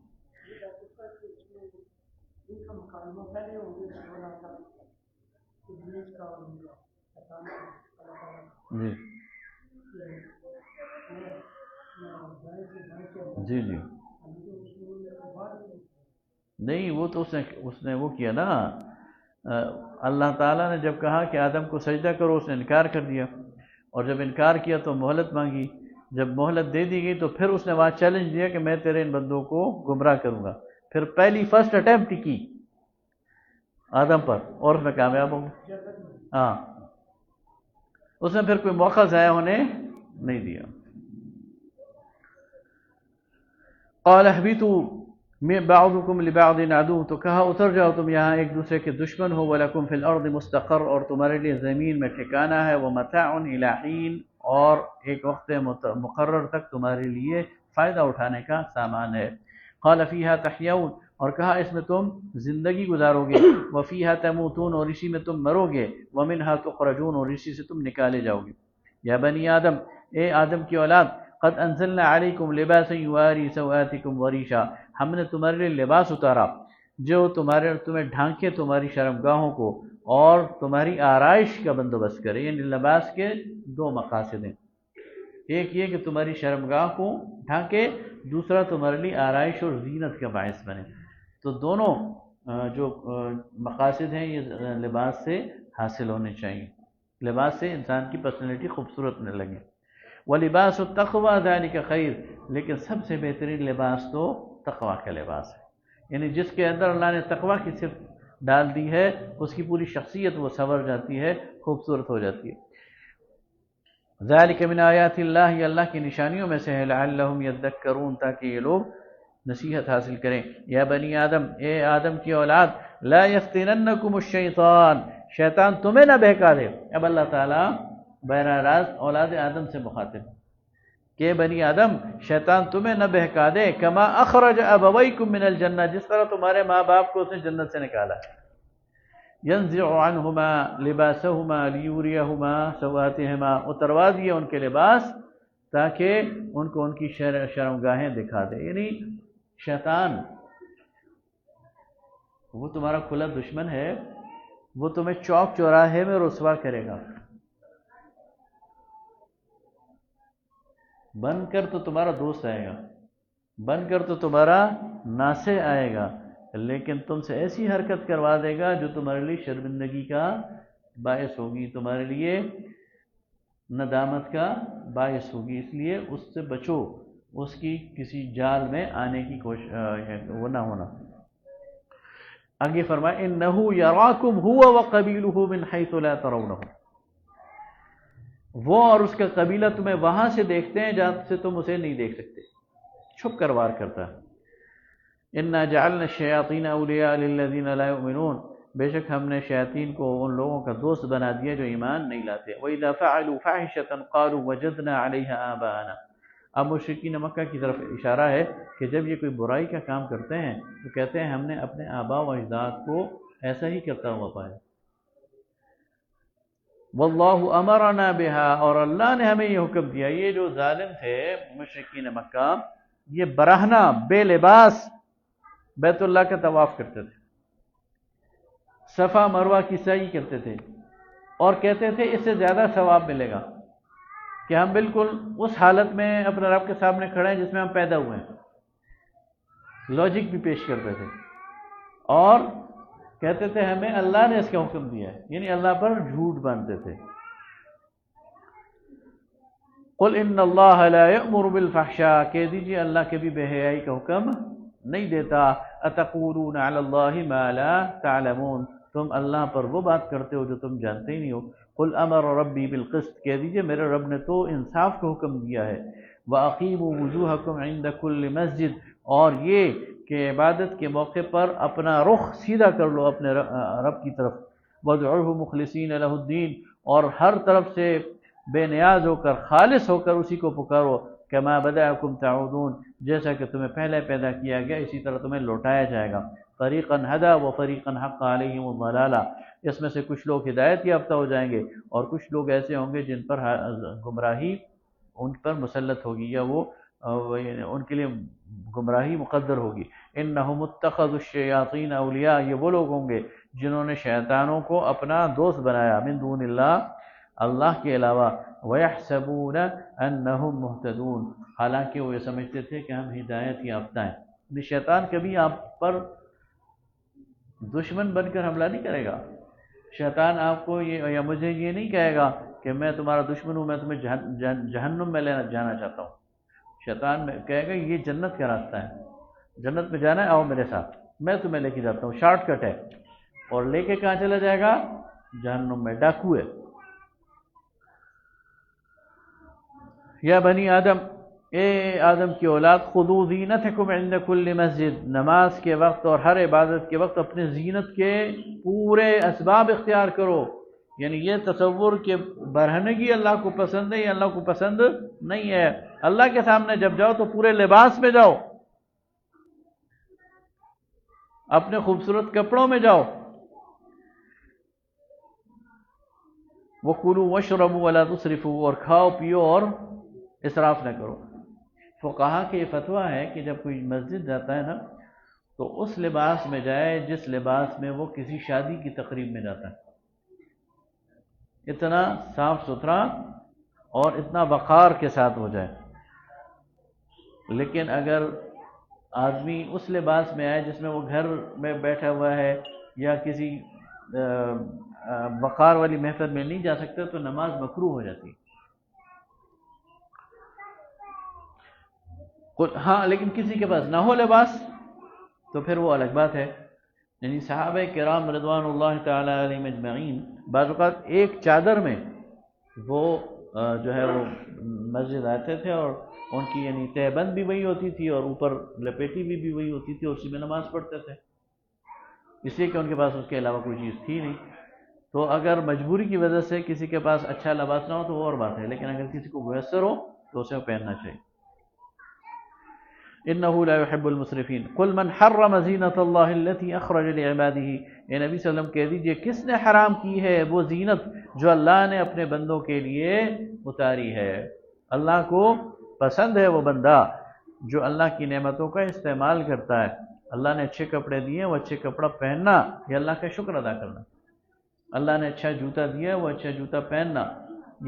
جی جی نہیں، وہ تو اس نے وہ کیا نا، اللہ تعالیٰ نے جب کہا کہ آدم کو سجدہ کرو، اس نے انکار کر دیا، اور جب انکار کیا تو مہلت مانگی. جب مہلت دے دی گئی تو پھر اس نے وہاں چیلنج دیا کہ میں تیرے ان بندوں کو گمراہ کروں گا. پھر پہلی فرسٹ اٹیمپٹ کی آدم پر، اور اس میں کامیاب ہو گیا. ہاں، اس نے پھر کوئی موقع ضائع ہونے نہیں دیا. قال اهبطوا بعضكم لبعض عدو، تو کہا اتر جاؤ تم یہاں ایک دوسرے کے دشمن ہو. ولکم فی الارض مستقر، اور تمہارے لیے زمین میں ٹھکانہ ہے. ومتاع الی حین، اور ایک وقت مقرر تک تمہارے لیے فائدہ اٹھانے کا سامان ہے. قال فیہا تحیون، اور کہا اس میں تم زندگی گزارو گے. وفیہا تموتون، اور اسی میں تم مرو گے. ومنہا تخرجون، اور اسی سے تم نکالے جاؤ گے. یا بنی آدم، اے آدم کی اولاد، قد انزلنا علیکم لباسا یواری سوآتکم وریشا، ہم نے تمہارے لیے لباس اتارا جو تمہیں ڈھانکے تمہاری شرمگاہوں کو، اور تمہاری آرائش کا بندوبست کرے. یعنی لباس کے دو مقاصد ہیں، ایک یہ کہ تمہاری شرمگاہ کو ڈھانکے، دوسرا تمہارے لیے آرائش اور زینت کا باعث بنے. تو دونوں جو مقاصد ہیں یہ لباس سے حاصل ہونے چاہیے. لباس سے انسان کی پرسنالٹی خوبصورت ہونے لگے. وَلِبَاسُ التَّقْوَى ذَلِكَ خَيْرٌ، لیکن سب سے بہترین لباس تو تقوی کا لباس ہے. یعنی جس کے اندر اللہ نے تقوی کی صرف ڈال دی ہے، اس کی پوری شخصیت وہ سنور جاتی ہے، خوبصورت ہو جاتی ہے. ذَلِكَ مِنْ آیَاتِ اللَّهِ، یہ اللہ کی نشانیوں میں سے ہے. لَعَلَّهُمْ يَذَّكَّرُونَ، تاکہ یہ لوگ نصیحت حاصل کریں. یا بنی آدم، اے آدم کی اولاد، لا يفتننکم الشیطان، شیطان تمہیں نہ بہکا دے. اب اللہ تعالیٰ براہ راست اولاد آدم سے مخاطب کہ بنی آدم، شیطان تمہیں نہ بہکا دے. کما اخرج ابویکم من الجنہ، جس طرح تمہارے ماں باپ کو اس نے جنت سے نکالا. ينزع عنہما لباسہما لیوریہما سوآتہما، اتروا دیے ان کے لباس تاکہ ان کو ان کی شرمگاہیں دکھا دے. یعنی شیطان وہ تمہارا کھلا دشمن ہے، وہ تمہیں چوک چوراہے میں رسوا کرے گا. بن کر تو تمہارا دوست آئے گا، بن کر تو تمہارا ناصح آئے گا، لیکن تم سے ایسی حرکت کروا دے گا جو تمہارے لیے شرمندگی کا باعث ہوگی، تمہارے لیے ندامت کا باعث ہوگی. اس لیے اس سے بچو، اس کی کسی جال میں آنے کی کوشش وہ نہ ہونا. آگے فرمائے انہو یراکم ہوا وقبیلہ من حیث لا ترونہم، وہ اور اس کا قبیلہ تمہیں وہاں سے دیکھتے ہیں جہاں سے تم اسے نہیں دیکھ سکتے، چھپ کر وار کرتا ہے۔ اِنَّا جَعَلْنَا الشَّيَاطِينَ أَوْلِيَاءَ لِلَّذِينَ لَا يُؤْمِنُونَ، بے شک ہم نے شیاطین کو ان لوگوں کا دوست بنا دیا جو ایمان نہیں لاتے۔ وَإِذَا فَعَلُوا فَاحِشَةً قَالُوا وَجَدْنَا عَلَيْهَا آبَاءَنَا۔ اب مشرکین مکہ کی طرف اشارہ ہے کہ جب یہ کوئی برائی کا کام کرتے ہیں تو کہتے ہیں ہم نے اپنے آباء و اجداد کو ایسا ہی کرتا ہوا پایا۔ واللہ امرنا بہا، اور اللہ نے ہمیں یہ حکم دیا۔ یہ جو ظالم تھے مشرکین مکہ، یہ برہنہ بے لباس بیت اللہ کا طواف کرتے تھے، صفا مروہ کی سعی کرتے تھے، اور کہتے تھے اس سے زیادہ ثواب ملے گا کہ ہم بالکل اس حالت میں اپنے رب کے سامنے کھڑے ہیں جس میں ہم پیدا ہوئے ہیں۔ لاجک بھی پیش کرتے تھے اور کہتے تھے ہمیں اللہ نے اس کا حکم دیا ہے، یعنی اللہ پر جھوٹ باندھتے تھے۔ قل ان اللہ لا یأمر بالفحشاء، کہہ دیجئے اللہ کبھی بے حیائی کا حکم نہیں دیتا۔ اتقولون علی اللہ ما لا تعلمون، تم اللہ پر وہ بات کرتے ہو جو تم جانتے ہی نہیں ہو۔ قل امر ربی بالقسط، کہہ دیجئے میرے رب نے تو انصاف کا حکم دیا ہے۔ وَأَقِیمُوا وُجُوهَکُمْ عِنْدَ كُلِّ مسجد، اور یہ کہ عبادت کے موقع پر اپنا رخ سیدھا کر لو اپنے رب کی طرف۔ وَادْعُوهُ مُخْلِصِينَ لَهُ الدِّينَ، اور ہر طرف سے بے نیاز ہو کر خالص ہو کر اسی کو پکارو۔ كَمَا بَدَأَكُمْ تَعُودُونَ، جیسا کہ تمہیں پہلے پیدا کیا گیا اسی طرح تمہیں لوٹایا جائے گا۔ فَرِيقًا هَدَى وَفَرِيقًا حَقَّ عَلَيْهِمُ الضَّلَالَةُ، اس میں سے کچھ لوگ ہدایت یافتہ ہو جائیں گے اور کچھ لوگ ایسے ہوں گے جن پر گمراہی ان پر مسلط ہوگی، یا وہ ان کے لیے گمراہی مقدر ہوگی۔ انہم اتخذوا الشیاطین اولیاء، یہ وہ لوگ ہوں گے جنہوں نے شیطانوں کو اپنا دوست بنایا، من دون اللہ، اللہ کے علاوہ۔ وَيَحْسَبُونَ أَنَّهُمْ مُهْتَدُونَ، حالانکہ وہ یہ سمجھتے تھے کہ ہم ہدایت یافتہ ہیں۔ شیطان کبھی آپ پر دشمن بن کر حملہ نہیں کرے گا۔ شیطان آپ کو یہ یا مجھے یہ نہیں کہے گا کہ میں تمہارا دشمن ہوں، میں تمہیں جہنم میں جانا چاہتا ہوں۔ شیطان میں کہے گا یہ جنت کا راستہ ہے، جنت میں جانا ہے، آؤ میرے ساتھ، میں تمہیں لے کے جاتا ہوں، شارٹ کٹ ہے، اور لے کے کہاں چلا جائے گا؟ جہنم میں، ڈاکو ہے۔ یا بنی آدم، اے آدم کی اولاد، خذوا زینتکم عند کل مسجد، نماز کے وقت اور ہر عبادت کے وقت اپنے زینت کے پورے اسباب اختیار کرو۔ یعنی یہ تصور کہ برہنگی اللہ کو پسند ہے، یہ اللہ کو پسند نہیں ہے۔ اللہ کے سامنے جب جاؤ تو پورے لباس میں جاؤ، اپنے خوبصورت کپڑوں میں جاؤ۔ وَكُلُوا وَاشْرَبُوا وَلَا تُسْرِفُوا، اور کھاؤ پیو اور اسراف نہ کرو۔ فقہا کے یہ فتویٰ ہے کہ جب کوئی مسجد جاتا ہے نا تو اس لباس میں جائے جس لباس میں وہ کسی شادی کی تقریب میں جاتا ہے، اتنا صاف ستھرا اور اتنا وقار کے ساتھ ہو جائے۔ لیکن اگر آدمی اس لباس میں آئے جس میں وہ گھر میں بیٹھا ہوا ہے یا کسی وقار والی محفل میں نہیں جا سکتا تو نماز مکروہ ہو جاتی ہے۔ ہاں لیکن کسی کے پاس نہ ہو لباس تو پھر وہ الگ بات ہے۔ یعنی صحابہ کرام رضوان اللہ تعالی علیہم اجمعین بعض اوقات ایک چادر میں وہ جو ہے وہ مسجد آتے تھے، اور ان کی یعنی تہہ بند بھی وہی ہوتی تھی اور اوپر لپیٹی بھی وہی ہوتی تھی، اور اسی میں نماز پڑھتے تھے، اس لیے کہ ان کے پاس اس کے علاوہ کوئی چیز تھی نہیں۔ تو اگر مجبوری کی وجہ سے کسی کے پاس اچھا لباس نہ ہو تو وہ اور بات ہے، لیکن اگر کسی کو میسر ہو تو اسے پہننا چاہیے۔ انه لا يحب المسرفين قل من حرم زینت اللہ التي اخرج لعباده، اے نبی صلی اللہ علیہ وسلم کہہ دیجئے کس نے حرام کی ہے وہ زینت جو اللہ نے اپنے بندوں کے لیے اتاری ہے۔ اللہ کو پسند ہے وہ بندہ جو اللہ کی نعمتوں کا استعمال کرتا ہے۔ اللہ نے اچھے کپڑے دیے، وہ اچھے کپڑا پہننا، یہ اللہ کا شکر ادا کرنا۔ اللہ نے اچھا جوتا دیا، وہ اچھا جوتا پہننا،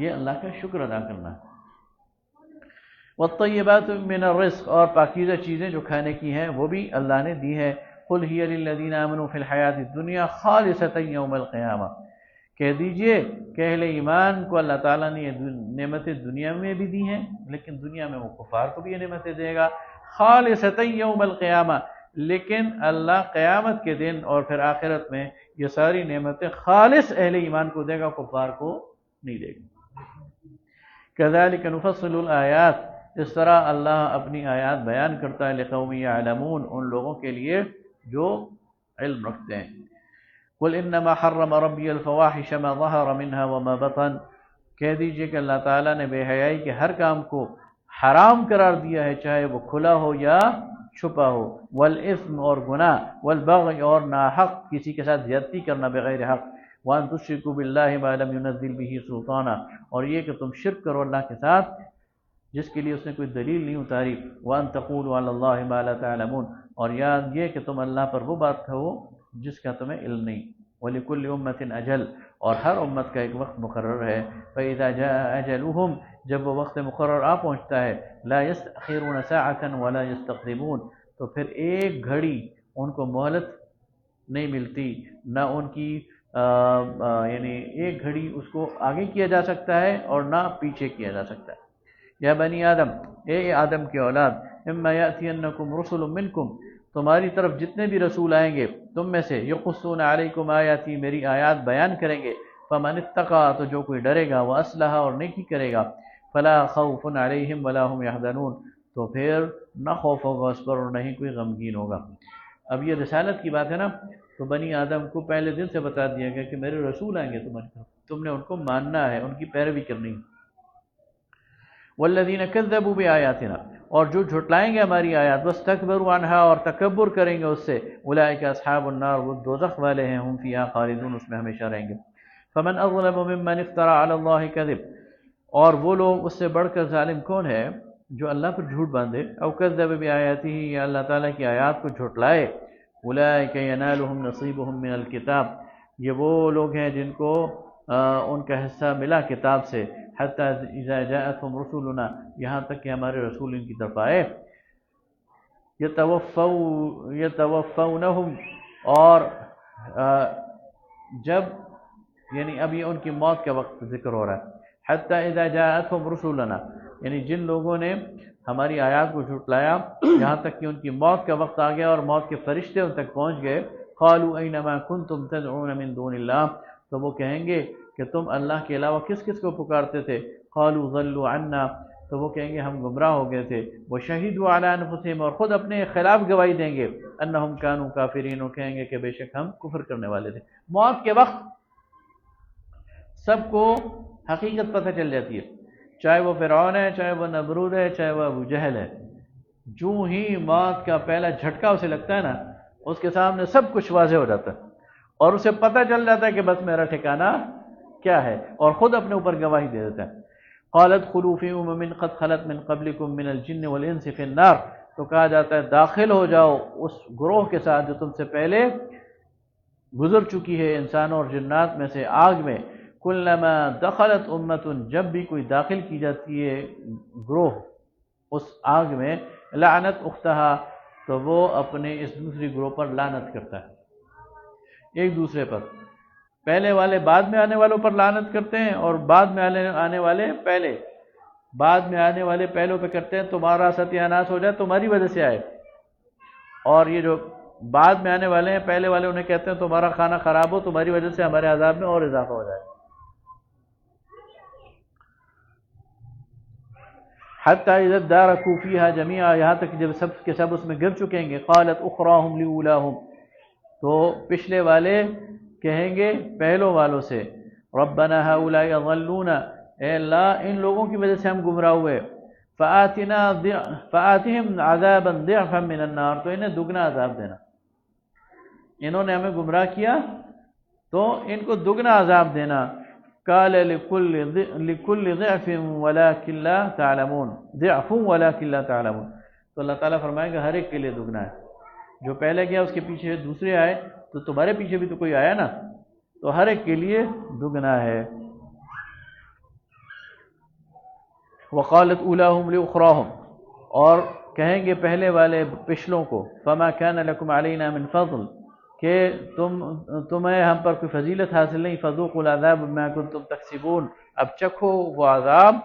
یہ اللہ کا شکر ادا کرنا ہے۔ والطیبات من الرزق، اور پاکیزہ چیزیں جو کھانے کی ہیں وہ بھی اللہ نے دی ہے۔ قل ہی للذین آمنوا فی الحیات الدنیا خالصۃ یوم القیامہ، کہہ دیجئے کہ اہل ایمان کو اللہ تعالیٰ نے یہ نعمتیں دنیا میں بھی دی ہیں، لیکن دنیا میں وہ کفار کو بھی یہ نعمتیں دے گا خالصۃ یوم القیامہ، لیکن اللہ قیامت کے دن اور پھر آخرت میں یہ ساری نعمتیں خالص اہل ایمان کو دے گا، کفار کو نہیں دے گا۔ كذلك نفصل الآیات، اس طرح اللہ اپنی آیات بیان کرتا ہے لقوم یعلمون، ان لوگوں کے لیے جو علم رکھتے ہیں۔ قل انما حرم ربی الفواحش ما ظہر منها وما بطن، کہہ دیجئے کہ اللہ تعالیٰ نے بے حیائی کے ہر کام کو حرام قرار دیا ہے، چاہے وہ کھلا ہو یا چھپا ہو، والاثم اور گناہ، والبغی اور ناحق کسی کے ساتھ زیادتی کرنا بغیر حق، وان تشرکوا باللہ ما لم ينزل به سلطانا، اور یہ کہ تم شرک کرو اللہ کے ساتھ جس کے لیے اس نے کوئی دلیل نہیں اتاری، وان تقولوا علی اللہ ما لا تعلمون، اور یاد یہ کہ تم اللہ پر وہ بات کہو جس کا تمہیں علم نہیں، وَلِكُلِّ أُمَّةٍ أَجَلٌ، اور ہر امت کا ایک وقت مقرر ہے، فَإِذَا جَاءَ أَجَلُهُمْ، جب وہ وقت مقرر آ پہنچتا ہے، لَا يَسْتَأْخِرُونَ سَاعَةً وَلَا يَسْتَقْدِمُونَ، تو پھر ایک گھڑی ان کو مہلت نہیں ملتی، نہ ان کی یعنی ایک گھڑی اس کو آگے کیا جا سکتا ہے اور نہ پیچھے کیا جا سکتا ہے۔ یا بنی آدم، اے آدم کی اولاد، اما یأتینکم رسل منکم، تمہاری طرف جتنے بھی رسول آئیں گے تم میں سے، یقصون علیکم آیاتی، میری آیات بیان کریں گے، فمن اتقى، تو جو کوئی ڈرے گا، واصلح، اور نیکی کرے گا، فلا خوف علیہم ولا هم يحزنون، تو پھر نہ خوف ہوگا اس پر اور نہ ہی کوئی غمگین ہوگا۔ اب یہ رسالت کی بات ہے نا، تو بنی آدم کو پہلے دن سے بتا دیا گیا کہ میرے رسول آئیں گے تمہاری طرف، تم نے ان کو ماننا ہے، ان کی پیروی کرنی ہے۔ والذین کذبوا بآیاتنا، اور جو جھٹلائیں گے ہماری آیات، واستکبروا عنہا، اور تکبر کریں گے اس سے، اولئک اصحاب النار، وہ دوزخ والے ہیں، ہم فیہا خالدون، اس میں ہمیشہ رہیں گے۔ فمن اظلم ممن افترى علی اللہ کذب، اور وہ لوگ اس سے بڑھ کر ظالم کون ہے جو اللہ پر جھوٹ باندھے، او کذب بآیاتہ، یا اللہ تعالیٰ کی آیات کو جھٹلائے، اولئک ینالهم نصیبهم من الکتاب، یہ وہ لوگ ہیں جن کو ان کا حصہ ملا کتاب سے، حتی اذا جاءتهم رسولنا، یہاں تک کہ ہمارے رسول ان کی طرف آئے، یتوفونہم، اور جب یعنی اب یہ ان کی موت کا وقت ذکر ہو رہا ہے، حتی اذا جاءتهم رسولنا، یعنی جن لوگوں نے ہماری آیات کو جھٹلایا یہاں تک کہ ان کی موت کا وقت آ گیا اور موت کے فرشتے ان تک پہنچ گئے، قالوا اینما کنتم تدعون من دون اللہ، تو وہ کہیں گے کہ تم اللہ کے علاوہ کس کس کو پکارتے تھے، قالوا ضلوا عنا، تو وہ کہیں گے ہم گمراہ ہو گئے تھے، وشہدوا علی انفسہم، اور خود اپنے خلاف گواہی دیں گے، انہم کانوا کافرین، وہ کہیں گے کہ بے شک ہم کفر کرنے والے تھے۔ موت کے وقت سب کو حقیقت پتہ چل جاتی ہے، چاہے وہ فرعون ہے، چاہے وہ نمرود ہے، چاہے وہ ابو جہل ہے، جو ہی موت کا پہلا جھٹکا اسے لگتا ہے نا، اس کے سامنے سب کچھ واضح ہو جاتا ہے اور اسے پتہ چل جاتا ہے کہ بس میرا ٹھکانہ کیا ہے، اور خود اپنے اوپر گواہی دے دیتا ہے۔ قالت خلوا فی امم قد خلت من قبلکم من الجن والانس فی النار، تو کہا جاتا ہے داخل ہو جاؤ اس گروہ کے ساتھ جو تم سے پہلے گزر چکی ہے انسانوں اور جنات میں سے آگ میں، کلما دخلت امت، جب بھی کوئی داخل کی جاتی ہے گروہ اس آگ میں، لعنت اختہا، تو وہ اپنے اس دوسری گروہ پر لعنت کرتا ہے، ایک دوسرے پر، پہلے والے بعد میں آنے والوں پر لعنت کرتے ہیں اور بعد میں آنے والے پہلے، بعد میں آنے والے پہلوں پہ کرتے ہیں تمہارا ستیہ ناش ہو جائے تمہاری وجہ سے آئے، اور یہ جو بعد میں آنے والے ہیں پہلے والے انہیں کہتے ہیں تمہارا کھانا خراب ہو تمہاری وجہ سے ہمارے عذاب میں اور اضافہ ہو جائے۔ حتی اذا ادارکوا فیہا جمیعا، یہاں تک جب سب کے سب اس میں گر چکیں گے، قالت اخراہم لاولاہم، تو پچھلے والے کہیں گے پہلوں والوں سے، ربنا ہؤلاء اضلونا، اے اللہ ان لوگوں کی وجہ سے ہم گمراہ ہوئے، فآتہم عذابا ضعفا من النار، تو انہیں دگنا عذاب دینا، انہوں نے ہمیں گمراہ کیا تو ان کو دگنا عذاب دینا، قال لكل ضعف ولكن لا تعلمون، ضعف ولكن لا تعلمون، تو اللہ تعالیٰ فرمائے گا ہر ایک کے لیے دگنا ہے، جو پہلے گیا اس کے پیچھے دوسرے آئے تو تمہارے پیچھے بھی تو کوئی آیا نا، تو ہر ایک کے لیے دگنا ہے۔ وقالت اولاہم لاخراہم، اور کہیں گے پہلے والے پچھلوں کو، فما كان لكم علينا من فضل، کہ تمہیں ہم پر کوئی فضیلت حاصل نہیں، فذوقوا العذاب بما كنتم تکسبون، اب چکھو وہ عذاب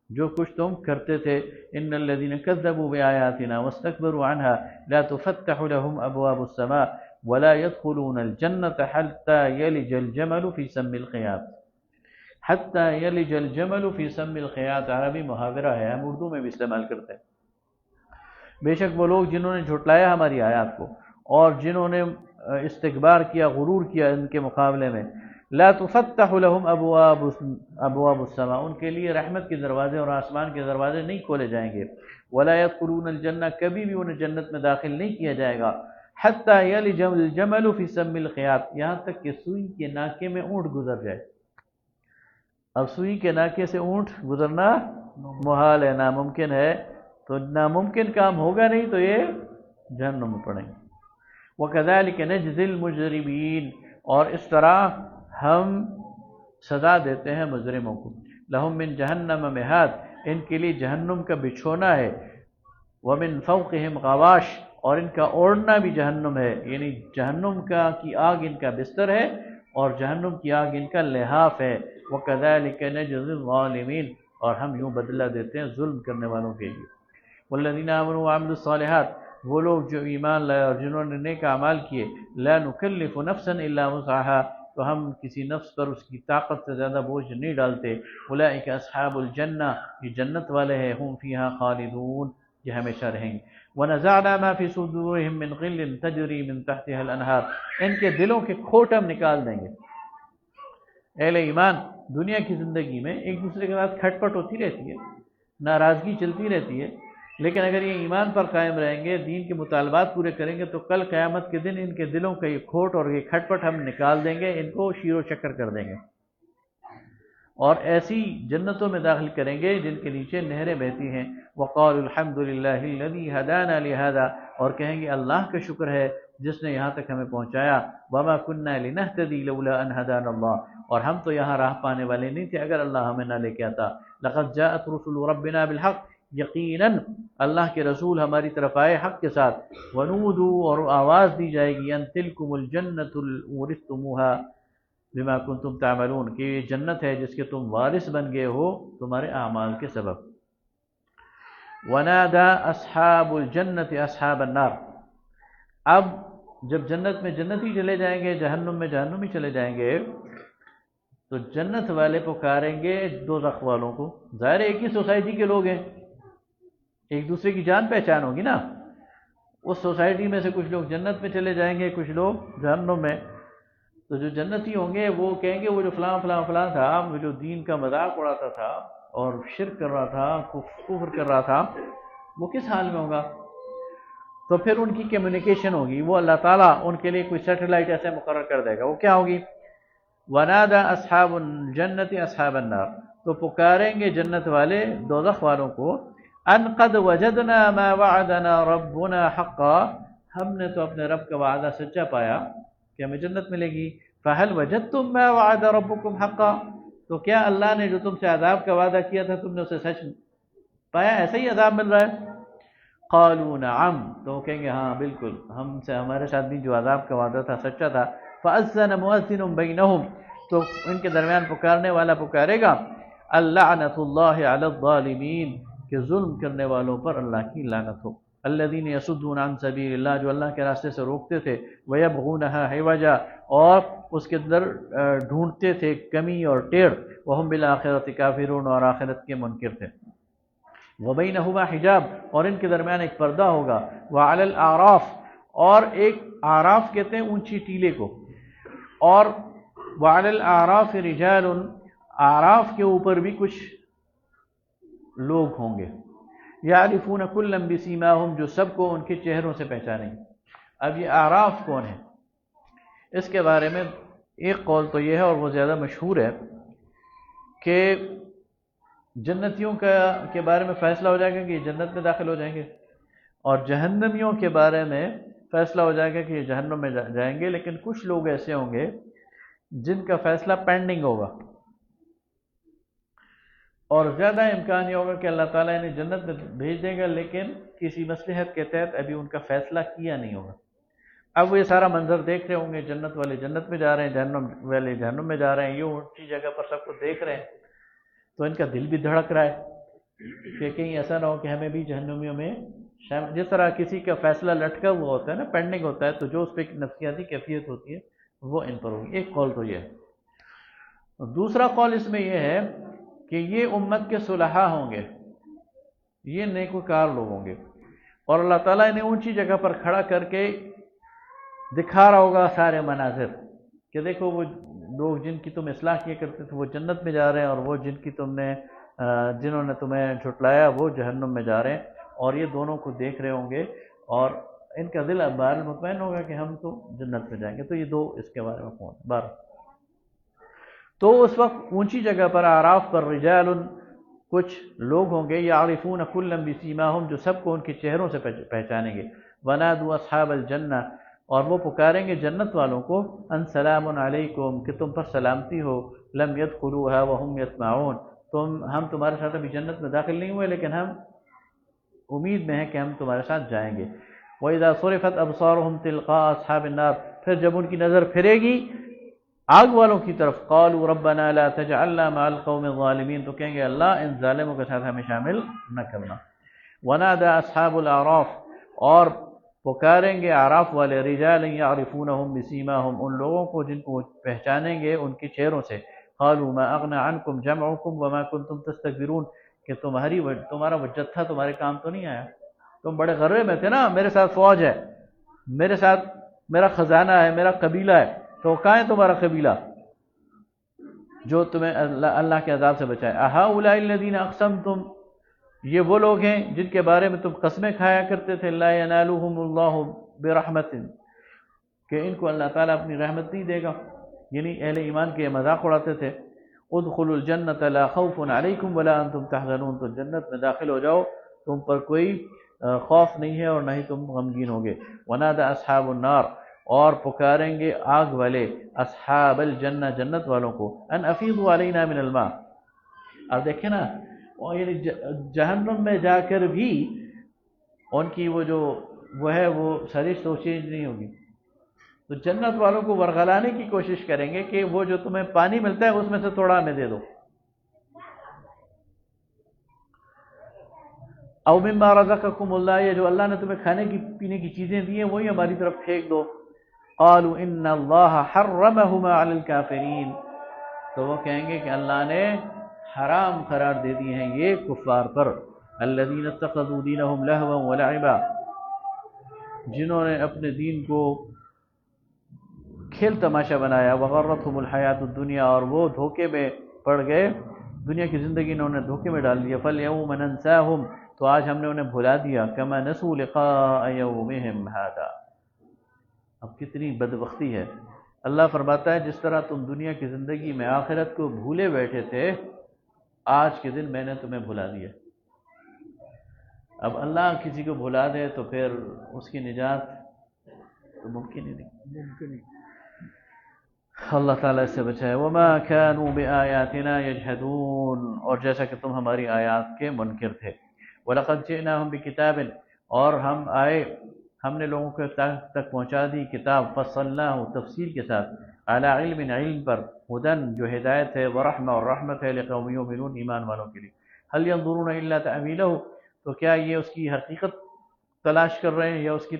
جو کچھ تم کرتے تھے، ان الذين كذبوا بآياتنا واستكبروا عنها لا تفتح لهم ابواب السماء ولا يدخلون الجنة حتى يلج الجمل في سم الخياط، حتی یلج الجمل فی سم الخیاط، عربی محاورہ ہے، ہم اردو میں بھی استعمال کرتے ہیں۔ بے شک وہ لوگ جنہوں نے جھٹلایا ہماری آیات کو اور جنہوں نے استکبار کیا، غرور کیا ان کے مقابلے میں، لا تفتح لهم ابواب السماء، ان کے لیے رحمت کے دروازے اور آسمان کے دروازے نہیں کھولے جائیں گے، ولا يدخلون الجنہ، کبھی بھی انہیں جنت میں داخل نہیں کیا جائے گا، حتی یلج الجمل فی سم الخیاط، یہاں تک کہ سوئی کے ناکے میں اونٹ گزر جائے۔ اب سوئی کے ناکے سے اونٹ گزرنا محال ہے، ناممکن ہے، تو ناممکن کام ہوگا نہیں تو یہ جہنم میں پڑیں گے۔ وَكَذَلِكَ نَجْزِي الْمُجْرِمِينَ، اور اس طرح ہم سزا دیتے ہیں مجرموں کو۔ لَهُم مِّن جَهَنَّمَ مِہَادٌ، ان کے لیے جہنم کا بچھونا ہے، وَمِن فَوْقِهِمْ غَوَاشٌ، اور ان کا اوڑھنا بھی جہنم ہے، یعنی جہنم کی آگ ان کا بستر ہے اور جہنم کی آگ ان کا لحاف ہے۔ وَكَذَلِكَ نَجْزِي الظَّالِمِينَ، اور ہم یوں بدلہ دیتے ہیں ظلم کرنے والوں کے لیے۔ والذین آمنوا وعملوا الصالحات، وہ لوگ جو ایمان لائے اور جنہوں نے نیک اعمال کیے، لا نکلف نفسا الا وسعها، تو ہم کسی نفس پر اس کی طاقت سے زیادہ بوجھ نہیں ڈالتے۔ اولئک اصحاب الجنہ، یہ جنت والے ہیں، ہم فیہا خالدون، یہ ہمیشہ رہیں گے۔ ونزعنا ما فی صدورہم من غل تجری من تحتها الانہار، ان کے دلوں کے کھوٹ ہم نکال دیں گے۔ اہل ایمان دنیا کی زندگی میں ایک دوسرے کے ساتھ کھٹ پٹ ہوتی رہتی ہے، ناراضگی چلتی رہتی ہے، لیکن اگر یہ ایمان پر قائم رہیں گے، دین کے مطالبات پورے کریں گے، تو کل قیامت کے دن ان کے دلوں کا یہ کھوٹ اور یہ کھٹ پٹ ہم نکال دیں گے، ان کو شیر و شکر کر دیں گے، اور ایسی جنتوں میں داخل کریں گے جن کے نیچے نہریں بہتی ہیں۔ وقالوا الحمد للہ الذی ہدانا لہذا، اور کہیں گے اللہ کا شکر ہے جس نے یہاں تک ہمیں پہنچایا۔ وما كنا لنهتدی لولا ان ہدانا اللہ، اور ہم تو یہاں راہ پانے والے نہیں تھے اگر اللہ ہمیں نہ لے کے آتا۔ لقد جاءت رسل ربنا بالحق، یقیناً اللہ کے رسول ہماری طرف آئے حق کے ساتھ۔ ونودوا، اور آواز دی جائے گی، ان تلکم الجنۃ اورثتموها بما کنتم تعملون، کہ یہ جنت ہے جس کے تم وارث بن گئے ہو تمہارے اعمال کے سبب۔ ونادى اصحاب الجنۃ اصحاب النار، اب جب جنت میں جنتی چلے جائیں گے، جہنم میں جہنمی چلے جائیں گے، تو جنت والے پکاریں گے دوزخ والوں کو۔ ظاہر ایک ہی سوسائٹی کے لوگ ہیں، ایک دوسرے کی جان پہچان ہوگی نا، اس سوسائٹی میں سے کچھ لوگ جنت میں چلے جائیں گے، کچھ لوگ جہنم میں، تو جو جنتی ہوں گے وہ کہیں گے وہ جو فلاں فلاں فلاں تھا، وہ جو دین کا مذاق اڑاتا تھا اور شرک کر رہا تھا، کفر کر رہا تھا، وہ کس حال میں ہوگا؟ تو پھر ان کی کمیونیکیشن ہوگی، وہ اللہ تعالیٰ ان کے لیے کوئی سیٹلائٹ ایسے مقرر کر دے گا، وہ کیا ہوگی؟ وَنَادَى أَصْحَابُ الْجَنَّةِ أَصْحَابَ النَّارِ، تو پکاریں گے جنت والے دوزخ والوں کو، ان قد وجدنا ما وعدنا ربنا حقا، ہم نے تو اپنے رب کا وعدہ سچا پایا کہ ہمیں جنت ملے گی۔ فہل وجدتم ما وعد ربکم حقا، تو کیا اللہ نے جو تم سے عذاب کا وعدہ کیا تھا تم نے اسے سچ پایا، ایسا ہی عذاب مل رہا ہے؟ قالوا نعم، تو وہ کہیں گے ہاں بالکل، ہم سے ہمارے ساتھ بھی جو عذاب کا وعدہ تھا سچا تھا۔ فأذن مؤذن بینہم، تو ان کے درمیان پکارنے والا پکارے گا، اللعنۃ اللہ علی الظالمین، کہ ظلم کرنے والوں پر اللہ کی لعنت ہو۔ الذین یصدون عن سبیل اللہ، جو اللہ کے راستے سے روکتے تھے، ویبغونها حوجا، اور اس کے اندر ڈھونڈتے تھے کمی اور ٹیڑھ، وہم بالآخرۃ کافرون، اور آخرت کے منکر تھے۔ وبینہما حجاب، اور ان کے درمیان ایک پردہ ہوگا۔ وعلی الاعراف، اور ایک اعراف کہتے ہیں اونچی ٹیلے کو، اور وعلی الاعراف رجال، اعراف کے اوپر بھی کچھ لوگ ہوں گے، یعرفون کلا بسیماہم، جو سب کو ان کے چہروں سے پہچانیں گے۔ اب یہ اعراف کون ہے؟ اس کے بارے میں ایک قول تو یہ ہے اور وہ زیادہ مشہور ہے کہ جنتیوں کے بارے میں فیصلہ ہو جائے گا کہ یہ جنت میں داخل ہو جائیں گے، اور جہنمیوں کے بارے میں فیصلہ ہو جائے گا کہ یہ جہنم میں جائیں گے، لیکن کچھ لوگ ایسے ہوں گے جن کا فیصلہ پینڈنگ ہوگا، اور زیادہ امکان یہ ہوگا کہ اللہ تعالیٰ انہیں جنت میں بھیج دے گا، لیکن کسی مصلحت کے تحت ابھی ان کا فیصلہ کیا نہیں ہوگا۔ اب وہ یہ سارا منظر دیکھ رہے ہوں گے، جنت والے جنت میں جا رہے ہیں، جہنم والے جہنم میں جا رہے ہیں، یہ اونچی جگہ پر سب کو دیکھ رہے ہیں، تو ان کا دل بھی دھڑک رہا ہے کہ کہیں ایسا نہ ہو کہ ہمیں بھی جہنمیوں میں شامل، جس طرح کسی کا فیصلہ لٹکا ہوا ہوتا ہے نا، پینڈنگ ہوتا ہے، تو جو اس پہ ایک نفسیاتی کیفیت ہوتی ہے وہ ان پر ہوگی۔ ایک قول تو یہ ہے۔ دوسرا قول اس میں یہ ہے کہ یہ امت کے صلحاء ہوں گے، یہ نیکوکار لوگ ہوں گے، اور اللہ تعالیٰ انہیں اونچی جگہ پر کھڑا کر کے دکھا رہا ہوگا سارے مناظر کہ دیکھو وہ لوگ جن کی تم اصلاح کیا کرتے تھے وہ جنت میں جا رہے ہیں، اور وہ جنہوں نے تمہیں جھٹلایا وہ جہنم میں جا رہے ہیں، اور یہ دونوں کو دیکھ رہے ہوں گے اور ان کا دل بہر مطمئن ہوگا کہ ہم تو جنت میں جائیں گے۔ تو یہ دو اس کے بارے میں کون بار تو اس وقت اونچی جگہ پر اعراف پر رجال کچھ لوگ ہوں گے یعرفون کلا بسیماہم جو سب کو ان کے چہروں سے پہچانیں گے، ونادوا اصحاب الجنہ اور وہ پکاریں گے جنت والوں کو ان سلام علیکم کہ تم پر سلامتی ہو، لم يدخلوها وهم يطمعون ہم تمہارے ساتھ ابھی جنت میں داخل نہیں ہوئے لیکن ہم امید میں ہیں کہ ہم تمہارے ساتھ جائیں گے۔ وَإِذَا صُرِفَتْ أَبْصَارُهُمْ تِلْقَاءَ أَصْحَابِ النَّارِ پھر جب ان کی نظر پھرے گی آگ والوں کی طرف قالوا ربنا لا تجعلنا مع القوم الظالمین تو کہیں گے اللہ ان ظالموں کے ساتھ ہمیں شامل نہ کرنا۔ ونادى اصحاب الاعراف اور پکاریں گے اعراف والے رجالا يعرفونهم بسیماهم ان لوگوں کو جن کو پہچانیں گے ان کے چہروں سے، قالوا ما اغنى عنكم جمعكم وما كنتم تستكبرون کہ تمہارا وہ جتھا تمہارے کام تو نہیں آیا، تم بڑے غرے میں تھے نا، میرے ساتھ فوج ہے، میرے ساتھ میرا خزانہ ہے، میرا قبیلہ ہے، تو کہاں ہے تمہارا قبیلہ جو تمہیں اللہ کے عذاب سے بچائے؟ اہؤلاء الذین اقسمتم یہ وہ لوگ ہیں جن کے بارے میں تم قسمیں کھایا کرتے تھے لا ینالہم اللہ برحمت کہ ان کو اللہ تعالیٰ اپنی رحمت نہیں دے گا، یعنی اہل ایمان کے مذاق اڑاتے تھے۔ ادخلوا الجنۃ لا خوف علیکم ولا انتم تحزنون تو جنت میں داخل ہو جاؤ، تم پر کوئی خوف نہیں ہے اور نہ ہی تم غمگین ہوگے۔ ونادى اصحاب النار اور پکاریں گے آگ والے اصحاب الجنہ جنت والوں کو ان افیضوا علینا من الماء۔ اب دیکھیں نا یعنی جہنم میں جا کر بھی ان کی وہ ہے وہ سرش تو چینج نہیں ہوگی، تو جنت والوں کو ورغلانے کی کوشش کریں گے کہ وہ جو تمہیں پانی ملتا ہے اس میں سے تھوڑا ہمیں دے دو، او مما رزقکم اللہ یہ جو اللہ نے تمہیں کھانے کی پینے کی چیزیں دی ہیں وہی ہماری طرف پھینک دو۔ قالوا ان اللہ حرمہما علی الکافرین تو وہ کہیں گے کہ اللہ نے حرام قرار دے دی ہیں یہ کفار پر، الذین اتخذوا دینہم لہوا ولعبا جنہوں نے اپنے دین کو کھیل تماشا بنایا، وغرتہم الحیات الدنیا اور وہ دھوکے میں پڑ گئے، دنیا کی زندگی انہوں نے دھوکے میں ڈال دیا، فالیوم ننساہم تو آج ہم نے انہیں بھلا دیا، کما نسوا لقاء یومہم ھذا۔ اب کتنی بدبختی ہے، اللہ فرماتا ہے جس طرح تم دنیا کی زندگی میں آخرت کو بھولے بیٹھے تھے آج کے دن میں نے تمہیں بھلا دیا۔ اب اللہ کسی کو بھلا دے تو پھر اس کی نجات تو ممکن ہی نہیں، اللہ تعالیٰ اس سے بچائے۔ وما كانوا بآیاتنا یجحدون اور جیسا کہ تم ہماری آیات کے منکر تھے۔ وَلَقَدْ جِئْنَاهُمْ بِكِتَابٍ اور ہم نے لوگوں کے تک پہنچا دی کتاب فصلناہ تفصیل کے ساتھ علی علم پر ہدن جو ہدایت ہے ورحمہ اور رحمت ہے لقوم یؤمنون ایمان والوں کے لیے۔ هل ينظرون الا تأویلہ تو کیا یہ اس کی حقیقت تلاش کر رہے ہیں یا اس کی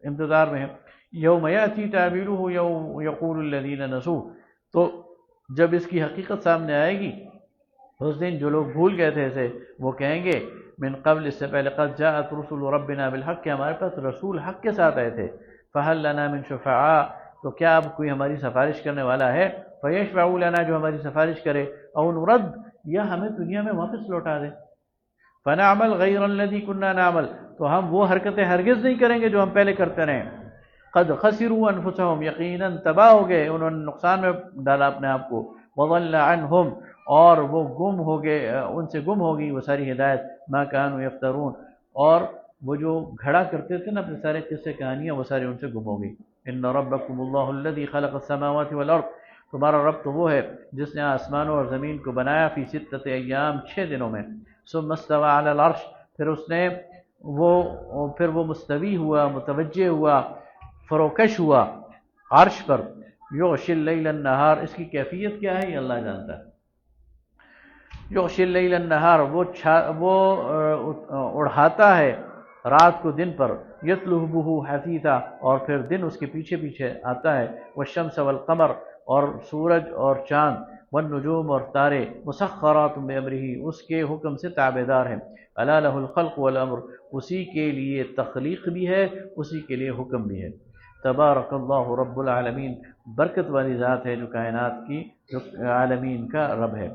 انتظار میں ہیں؟ یوم یأتی تأویلہ یوم یقول الذین نسوا تو جب اس کی حقیقت سامنے آئے گی اس دن جو لوگ بھول گئے تھے اسے وہ کہیں گے من قبل اس سے پہلے قد جاءت رسل ربنا بالحق کہ ہمارے پاس رسول حق کے ساتھ آئے تھے، فہل لنا من شفعاء تو کیا اب کوئی ہماری سفارش کرنے والا ہے، فیشفعوا لنا جو ہماری سفارش کرے، او نرد یا ہمیں دنیا میں واپس لوٹا دے، فنعمل غیر الذی کنا نعمل تو ہم وہ حرکتیں ہرگز نہیں کریں گے جو ہم پہلے کرتے رہے۔ قد خسروا انفسهم یقیناً تباہ ہو گئے انہوں نے نقصان میں ڈالا اپنے آپ کو، وضل عنہم اور وہ گم ہو گئے ان سے گم ہوگی وہ ساری ہدایت، ما کانوا یفترون اور وہ جو گھڑا کرتے تھے نا اپنے سارے قصے کہانیاں وہ سارے ان سے گم ہو گئی۔ ان ربکم اللہ الذی خلق السماوات والارض تمہارا رب تو وہ ہے جس نے آسمانوں اور زمین کو بنایا فی ستۃ ایام 6 دنوں میں، ثم استوى علی العرش پھر وہ مستوی ہوا متوجہ ہوا فروکش ہوا عرش پر، یغشی اللیل النہار اس کی کیفیت کیا ہے یہ اللہ جانتا ہے، یغشی اللیل النہار وہ اڑھاتا ہے رات کو دن پر، یطلبہ حثیثا اور پھر دن اس کے پیچھے پیچھے آتا ہے، والشمس والقمر اور سورج اور چاند، والنجوم اور تارے مسخرات بامرہ اس کے حکم سے تابعدار ہیں، الا لہ الخلق والامر اسی کے لیے تخلیق بھی ہے، اسی کے لیے حکم بھی ہے۔ تبارک اللہ رب العالمین برکت والی ذات ہے جو کائنات کی، جو عالمین کا رب ہے۔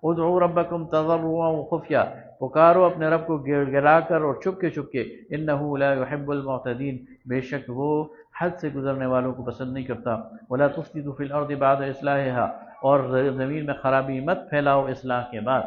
ادعوا ربکم تضرعا وخفیا پکارو اپنے رب کو گڑ گڑا کر اور چپ کے انہ لا يحب المعتدین بے شک وہ حد سے گزرنے والوں کو پسند نہیں کرتا۔ ولا تفسدوا فی الارض بعد اصلاحها اور زمین میں خرابی مت پھیلاؤ اصلاح کے بعد۔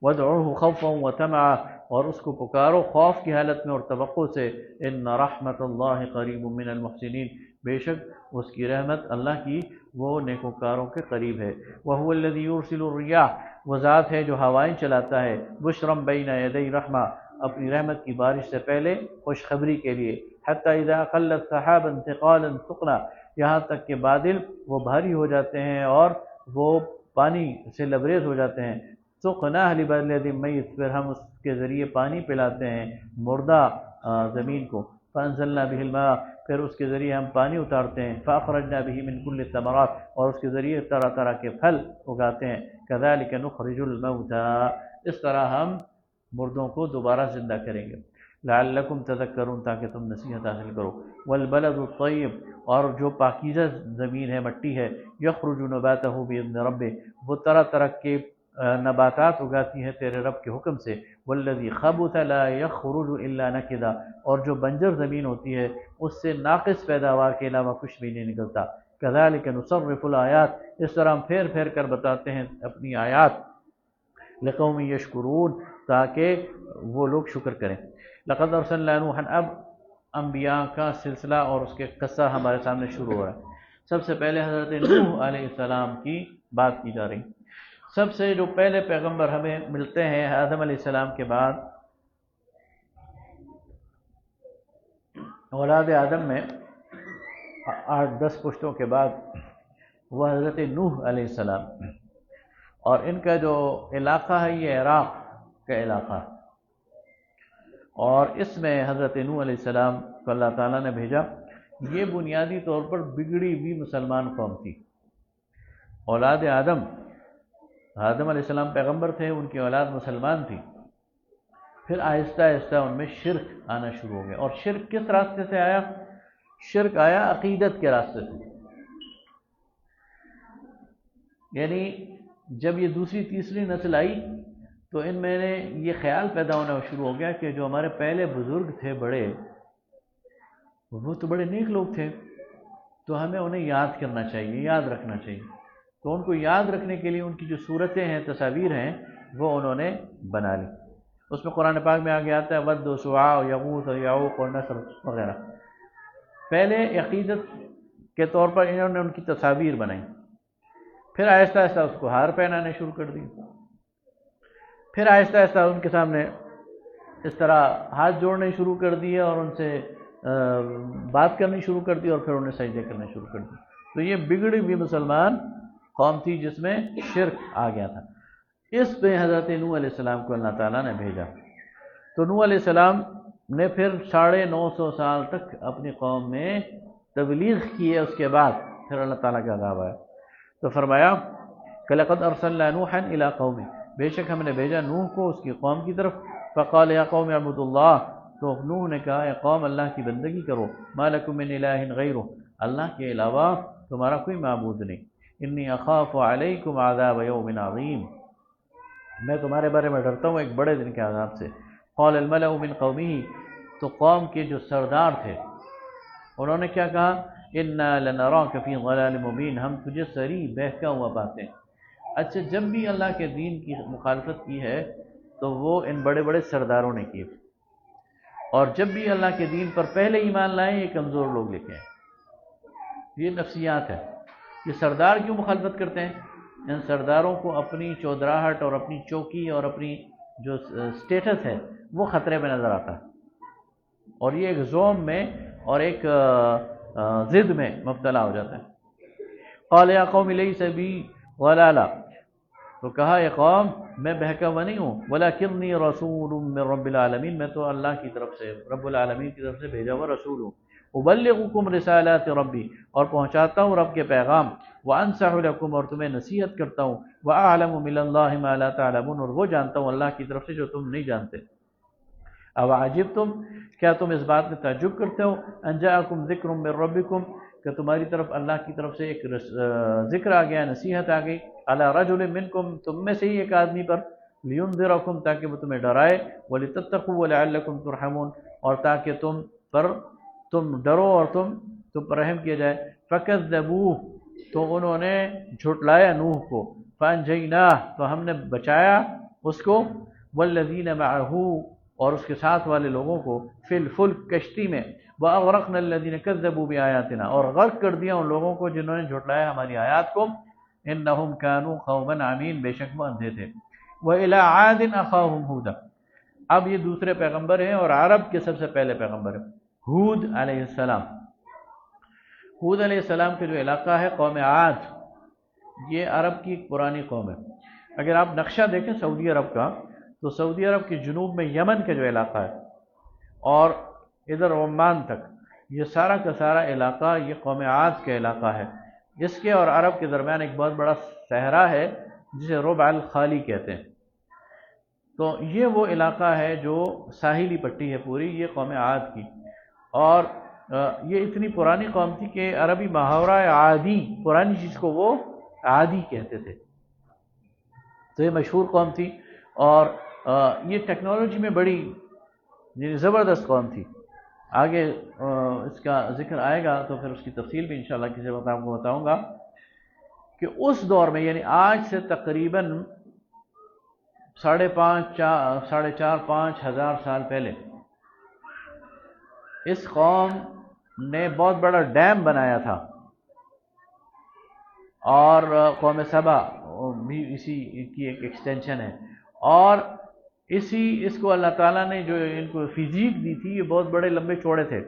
وادعوه خوفا وطمعا اور اس کو پکارو خوف کی حالت میں اور توقع سے۔ ان رحمت اللہ قریب من المحسنین بے شک اس کی رحمت اللہ کی وہ نیکوکاروں کے قریب ہے۔ وهو الذی یرسل الرياح وہ ذات ہے جو ہوائیں چلاتا ہے، بشرا بین یدی رحمہ اپنی رحمت کی بارش سے پہلے خوشخبری کے لیے، حتی اذا اقلت سحابا ثقالا ثقلا یہاں تک کہ بادل وہ بھاری ہو جاتے ہیں اور وہ پانی سے لبریز ہو جاتے ہیں۔ سقناہ لبلد میت پھر ہم اس کے ذریعے پانی پلاتے ہیں مردہ زمین کو، فانزلنا به الماء پھر اس کے ذریعے ہم پانی اتارتے ہیں، فاخرجنا به من كل الثمرات اور اس کے ذریعے طرح طرح کے پھل اگاتے ہیں، كذلك نخرج الموتى اس طرح ہم مردوں کو دوبارہ زندہ کریں گے، لعلکم تذکرون تاکہ تم نصیحت حاصل کرو۔ والبلد الطیب اور جو پاکیزہ زمین ہے مٹی ہے، یخرج نباتہ باذن ربہ وہ طرح طرح کے نباتات اگاتی ہے تیرے رب کے حکم سے۔ والذی خبث لا یخرج الا نکدا اور جو بنجر زمین ہوتی ہے اس سے ناقص پیداوار کے علاوہ کچھ بھی نہیں نکلتا۔ کذالک نصرف الآیات اس طرح ہم پھیر پھیر کر بتاتے ہیں اپنی آیات، لقوم یشکرون تاکہ وہ لوگ شکر کریں۔ لقد ارسلنا نوحا اب انبیاء کا سلسلہ اور اس کے قصہ ہمارے سامنے شروع ہو رہا ہے۔ سب سے پہلے حضرت نوح علیہ السلام کی بات کی جا رہی۔ سب سے جو پہلے پیغمبر ہمیں ملتے ہیں آدم علیہ السلام کے بعد، اولاد آدم میں 8-10 پشتوں کے بعد وہ حضرت نوح علیہ السلام، اور ان کا جو علاقہ ہے یہ عراق کا علاقہ، اور اس میں حضرت نوح علیہ السلام کو اللہ تعالیٰ نے بھیجا۔ یہ بنیادی طور پر بگڑی ہوئی مسلمان قوم تھی۔ اولاد آدم علیہ السلام پیغمبر تھے، ان کی اولاد مسلمان تھی، پھر آہستہ آہستہ ان میں شرک آنا شروع ہو گیا۔ اور شرک کس راستے سے آیا؟ شرک آیا عقیدت کے راستے سے، یعنی جب یہ دوسری تیسری نسل آئی تو ان میں نے یہ خیال پیدا ہونا شروع ہو گیا کہ جو ہمارے پہلے بزرگ تھے بڑے، وہ تو بڑے نیک لوگ تھے، تو ہمیں انہیں یاد کرنا چاہیے، یاد رکھنا چاہیے۔ تو ان کو یاد رکھنے کے لیے ان کی جو صورتیں ہیں، تصاویر ہیں، وہ انہوں نے بنا لی۔ اس میں قرآن پاک میں آگے آتا ہے ود و سواع و یغوث و یعوق و نصر وغیرہ۔ پہلے عقیدت کے طور پر انہوں نے ان کی تصاویر بنائی، پھر آہستہ آہستہ اس کو ہار پہنانے شروع کر دی، پھر آہستہ آہستہ ان کے سامنے اس طرح ہاتھ جوڑنے شروع کر دیے اور ان سے بات کرنی شروع کر دی، اور پھر انہیں سجدے کرنے شروع کر دی۔ تو یہ بگڑی ہوئی مسلمان قوم تھی جس میں شرک آ گیا تھا۔ اس پہ حضرت نوح علیہ السلام کو اللہ تعالیٰ نے بھیجا۔ تو نوح علیہ السلام نے پھر 950 سال تک اپنی قوم میں تبلیغ کی ہے، اس کے بعد پھر اللہ تعالیٰ کا عذاب آیا۔ تو فرمایا کہ لقد ارسلنا نوحا الی قومہ بے شک ہم نے بھیجا نوح کو اس کی قوم کی طرف، فقال یا قوم اعبدوا اللہ تو نوح نے کہا اے قوم اللہ کی بندگی کرو، ما لکم من الہ غیرہ اللہ کے علاوہ تمہارا کوئی معبود نہیں، انی اخاف علیکم عذاب یوم عظیم میں تمہارے بارے میں ڈرتا ہوں ایک بڑے دن کے عذاب سے۔ قال الملأ من قومہ تو قوم کے جو سردار تھے انہوں نے کیا کہا، انا لنراک فی ضلال مبین ہم تجھے صریح بہکا ہوا پاتے ہیں۔ اچھا، جب بھی اللہ کے دین کی مخالفت کی ہے تو وہ ان بڑے بڑے سرداروں نے کی، اور جب بھی اللہ کے دین پر پہلے ایمان لائے یہ کمزور لوگ لکھے ہیں۔ یہ نفسیات ہے۔ یہ سردار کیوں مخالفت کرتے ہیں؟ ان سرداروں کو اپنی چودراہٹ اور اپنی چوکی اور اپنی جو سٹیٹس ہے وہ خطرے میں نظر آتا ہے، اور یہ ایک زوم میں اور ایک ضد میں مبتلا ہو جاتا ہے۔ قال یا قوم لیس بی ضلالہ تو کہا یہ قوم میں بہکا ہوا نہیں ہوں، ولکنی رسول من رب العالمین میں تو اللہ کی طرف سے، رب العالمین کی طرف سے بھیجا ہوا رسول ہوں۔ ابلغکم رسالات ربی، اور پہنچاتا ہوں رب کے پیغام، وانصح لکم، اور تمہیں نصیحت کرتا ہوں، واعلم من اللہ ما لا تعلمون، اور وہ جانتا ہوں اللہ کی طرف سے جو تم نہیں جانتے۔ او عجبتم، کیا تم اس بات میں تعجب کرتے ہو، ان جاءکم ذکر من ربکم، کہ تمہاری طرف اللہ کی طرف سے ایک ذکر آ گیا، نصیحت آ گئی، علی رجل منکم، تم میں سے ہی ایک آدمی پر، لینذرکم، تاکہ وہ تمہیں ڈرائے، ولتتقوا ولعلکم ترحمون، اور تاکہ تم ڈرو اور تم پر رحم کیا جائے۔ فکذبوہ، تو انہوں نے جھٹلایا نوح کو، فانجیناہ، تو ہم نے بچایا اس کو، والذین معہ، اور اس کے ساتھ والے لوگوں کو، فی الفلک، کشتی میں، واغرقنا الذین کذبوا بآیاتنا، اور غرق کر دیا ان لوگوں کو جنہوں نے جھٹلایا ہماری آیات کو، انہم کانوا قوما عمین، بے شک وہ اندھے تھے۔ وإلی عاد اخاہم ہودا، اب یہ دوسرے پیغمبر ہیں اور عرب کے سب سے پہلے پیغمبر ہیں، ہود علیہ السلام۔ ہود علیہ السلام کا جو علاقہ ہے قوم عاد، یہ عرب کی ایک پرانی قوم ہے۔ اگر آپ نقشہ دیکھیں سعودی عرب کا، تو سعودی عرب کے جنوب میں یمن کا جو علاقہ ہے اور ادھر عمان تک، یہ سارا کا سارا علاقہ یہ قوم عاد کا علاقہ ہے۔ اس کے اور عرب کے درمیان ایک بہت بڑا صحرا ہے جسے ربع الخالی کہتے ہیں۔ تو یہ وہ علاقہ ہے جو ساحلی پٹی ہے پوری، یہ قوم عاد کی، اور یہ اتنی پرانی قوم تھی کہ عربی محاورہ عادی، پرانی چیز کو وہ عادی کہتے تھے۔ تو یہ مشہور قوم تھی، اور یہ ٹیکنالوجی میں بڑی زبردست قوم تھی۔ آگے اس کا ذکر آئے گا تو پھر اس کی تفصیل بھی انشاءاللہ کسی وقت آپ کو بتاؤں گا کہ اس دور میں، یعنی آج سے تقریباً 4.5 ہزار سال پہلے، اس قوم نے بہت بڑا ڈیم بنایا تھا، اور قوم سبا بھی اسی کی ایک ایکسٹینشن ہے، اور اس کو اللہ تعالیٰ نے جو ان کو فزیک دی تھی، یہ بہت بڑے لمبے چوڑے تھے،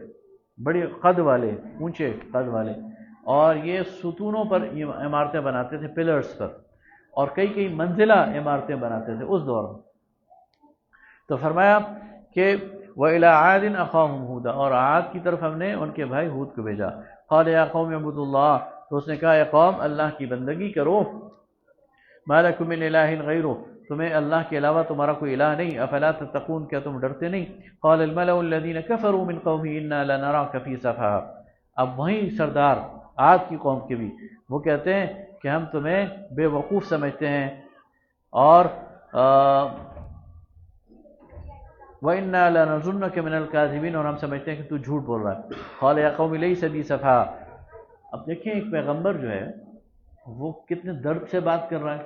بڑی قد والے، اونچے قد والے، اور یہ ستونوں پر عمارتیں بناتے تھے، پلرز پر، اور کئی منزلہ عمارتیں بناتے تھے اس دور میں۔ تو فرمایا کہ وَإِلَىٰ عَادٍ أَخَاهُمْ هُودًا، اور عاد کی طرف ہم نے ان کے بھائی ہود کو بھیجا۔ قَالَ يَا قَوْمِ اعْبُدُوا اللَّهَ، تو اس نے کہا اے قوم اللہ کی بندگی کرو، مَا لَكُم مِّنْ إِلَٰهٍ غَيْرُهُ، تمہیں اللہ کے علاوہ تمہارا کوئی الہ نہیں، افلا تتقون، کیا تم ڈرتے نہیں؟ قال الملأ الذين كفروا من قومه انا لنراك في سفاهة، اب وہیں سردار عاد کی قوم کے بھی وہ کہتے ہیں کہ ہم تمہیں بے وقوف سمجھتے ہیں، اور وَإِنَّا لَنَظُنُّكَ مِنَ الْكَاذِبِينَ، اور ہم سمجھتے ہیں کہ تو جھوٹ بول رہا ہے۔ قال يا قوم ليس بي سفاهة، اب دیکھیں ایک پیغمبر جو ہے وہ کتنے درد سے بات کر رہا ہے،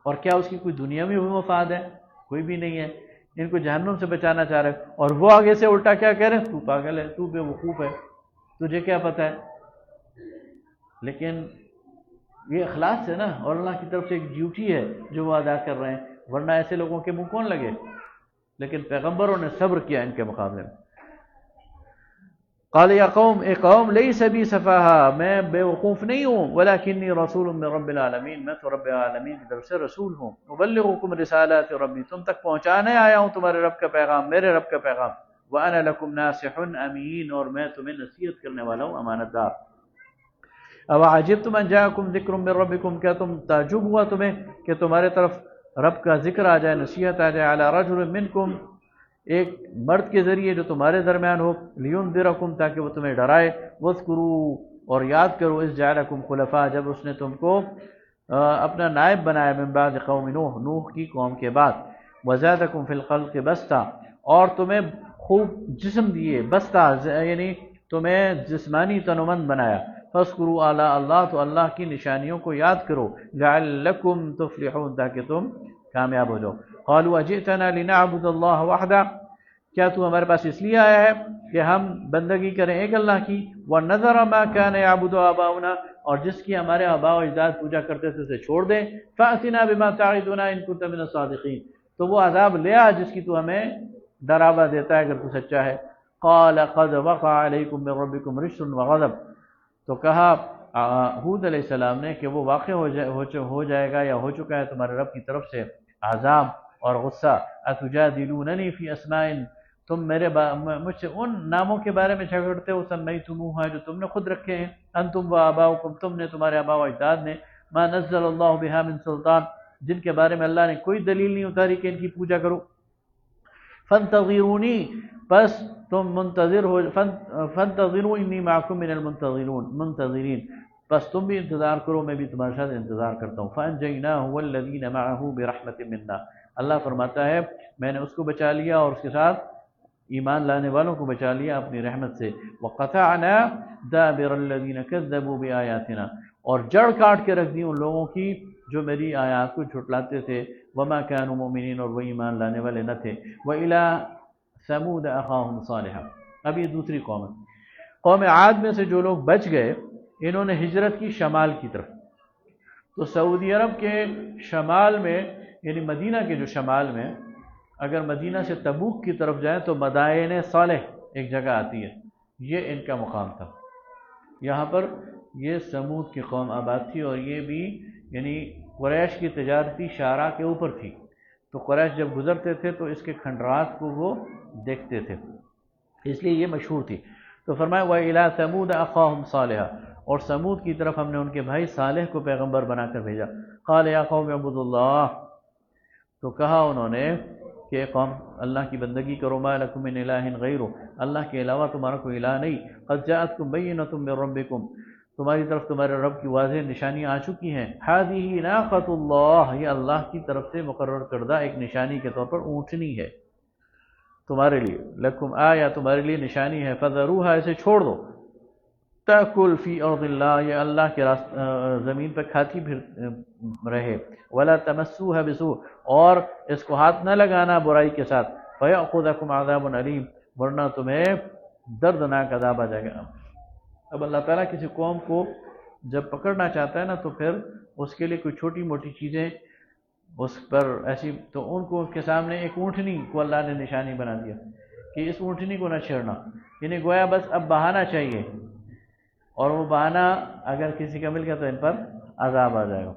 اور کیا اس کی کوئی دنیا میں بھی مفاد ہے؟ کوئی بھی نہیں ہے۔ ان کو جہنم سے بچانا چاہ رہے، اور وہ آگے سے الٹا کیا کہہ رہے ہیں؟ تو پاگل ہے، تو بے وقوف ہے، تجھے کیا پتہ ہے؟ لیکن یہ اخلاص ہے نا، اور اللہ کی طرف سے ایک ڈیوٹی ہے جو وہ ادا کر رہے ہیں، ورنہ ایسے لوگوں کے منہ کون لگے؟ لیکن پیغمبروں نے صبر کیا ان کے مقابلے میں۔ قال یا قوم، اے قوم، لیس بی سفاہا، میں بے وقوف نہیں ہوں، ولکنی رسول من رب العالمین، میں تو رب العالمین کی طرف سے رسول ہوں، ابلغکم رسالات ربی، تم تک پہنچانے آیا ہوں تمہارے رب کا پیغام، میرے رب کا پیغام، وانا لکم ناصح امین، اور میں تمہیں نصیحت کرنے والا ہوں، امانت دار۔ او عجبتم ان جاءکم ذکر من ربکم، کیا تم تعجب ہوا تمہیں کہ تمہارے طرف رب کا ذکر آ جائے، نصیحت آ جائے، علی رجل منکم، ایک مرد کے ذریعے جو تمہارے درمیان ہو، لینذرکم، تاکہ وہ تمہیں ڈرائے، واذکروا، اور یاد کرو، اذ جعلکم خلفاء، جب اس نے تم کو اپنا نائب بنایا، من بعد قوم نوح، نوح کی قوم کے بعد، وزادکم فی الخلق بسطا، اور تمہیں خوب جسم دیے، بسطا یعنی تمہیں جسمانی تنومند بنایا، فاذکروا آلاء اللہ، تو اللہ کی نشانیوں کو یاد کرو، لعلکم تفلحون، تاکہ تم کامیاب ہو جاؤ۔ قالوا اجئتنا لنعبد اللہ وحدہ، کیا تو ہمارے پاس اس لیے آیا ہے کہ ہم بندگی کریں ایک اللہ کی، وَنَذَرَ مَا كَانَ يَعْبُدُ آبَاؤُنَا، اور جس کی ہمارے آباء و اجداد پوجا کرتے تھے اسے چھوڑ دیں، فَأْتِنَا بِمَا تَعِدُنَا إِن كُنتَ مِنَ الصَّادِقِينَ، تو وہ عذاب لے آ جس کی تو ہمیں ڈراوا دیتا ہے اگر تو سچا ہے۔ قَالَ قَدْ وَقَعَ عَلَيْكُمْ مِن رَّبِّكُمْ رِجْسٌ وَغَضَبٌ، تو کہا ہود علیہ السلام نے کہ وہ واقع ہو جائے گا یا ہو چکا ہے تمہارے رب کی طرف سے عذاب اور غصہ، اتجادلوننی فی اسماء، تم مجھ سے ان ناموں کے بارے میں جھگڑتے ہو سمیتموہا جو تم نے خود رکھے ہیں، انتم و آباؤکم تم نے تمہارے آباء و اجداد نے، ما نزل اللہ بہا من سلطان جن کے بارے میں اللہ نے کوئی دلیل نہیں اتاری کہ ان کی پوجا کرو، فانتظرونی بس تم منتظر ہو، فانتظروا انی معکم من منتظرین بس تم بھی انتظار کرو میں بھی تمہارے ساتھ انتظار کرتا ہوں۔ فانجیناہ والذین معہ برحمت منا، اللہ فرماتا ہے میں نے اس کو بچا لیا اور اس کے ساتھ ایمان لانے والوں کو بچا لیا اپنی رحمت سے، وقطعنا دابر الذین کذبوا بآیاتنا اور جڑ کاٹ کے رکھ دی ان لوگوں کی جو میری آیات کو جھٹلاتے تھے، وما كانوا مؤمنین اور وہ ایمان لانے والے نہ تھے۔ وإلی ثمود اخاہم صالحا، اب یہ دوسری قوم ہے، قوم عاد میں سے جو لوگ بچ گئے انہوں نے ہجرت کی شمال کی طرف، تو سعودی عرب کے شمال میں یعنی مدینہ کے جو شمال میں، اگر مدینہ سے تبوک کی طرف جائیں تو مدائن صالح ایک جگہ آتی ہے، یہ ان کا مقام تھا، یہاں پر یہ سمود کی قوم آباد تھی، اور یہ بھی یعنی قریش کی تجارتی شاہراہ کے اوپر تھی، تو قریش جب گزرتے تھے تو اس کے کھنڈرات کو وہ دیکھتے تھے، اس لیے یہ مشہور تھی۔ تو فرمایا وَإِلَىٰ ثَمُودَ أَخَاهُمْ صَالِحًا، اور سمود کی طرف ہم نے ان کے بھائی صالح کو پیغمبر بنا کر بھیجا۔ قَالَ يَا قَوْمِ اعْبُدُوا اللَّهَ، تو کہا انہوں نے کہ قوم اللہ کی بندگی کرو، مَا لَكُم مِّنْ إِلَٰهٍ غَيْرُهُ، اللہ کے علاوہ تمہارا کوئی الہ نہیں، قَدْ جَاءَتْكُم بَيِّنَةٌ مِّن رَّبِّكُمْ، تمہاری طرف تمہارے رب کی واضح نشانیاں آ چکی ہیں، هَٰذِهِ نَاقَةُ اللَّهِ، یہ اللہ کی طرف سے مقرر کردہ ایک نشانی کے طور پر اونٹنی ہے تمہارے لیے، لکم آیا تمہارے لیے نشانی ہے، فذروها اسے چھوڑ دو، تأکل فی ارض اللہ، یہ اللہ کے زمین پہ کھاتی پھر رہے، ولا تمسوها بسوء، اور اس کو ہاتھ نہ لگانا برائی کے ساتھ، فیأخذکم عذاب علیم، ورنہ تمہیں دردناک عذاب آ جائے گا۔ اب اللہ تعالیٰ کسی قوم کو جب پکڑنا چاہتا ہے نا تو پھر اس کے لیے کوئی چھوٹی موٹی چیزیں اس پر ایسی، تو ان کو کے سامنے ایک اونٹنی کو اللہ نے نشانی بنا دیا کہ اس اونٹنی کو نہ چھیڑنا، یعنی گویا بس اب بہانا چاہیے، اور وہ بہانہ اگر کسی کا مل گیا تو ان پر عذاب آ جائے گا۔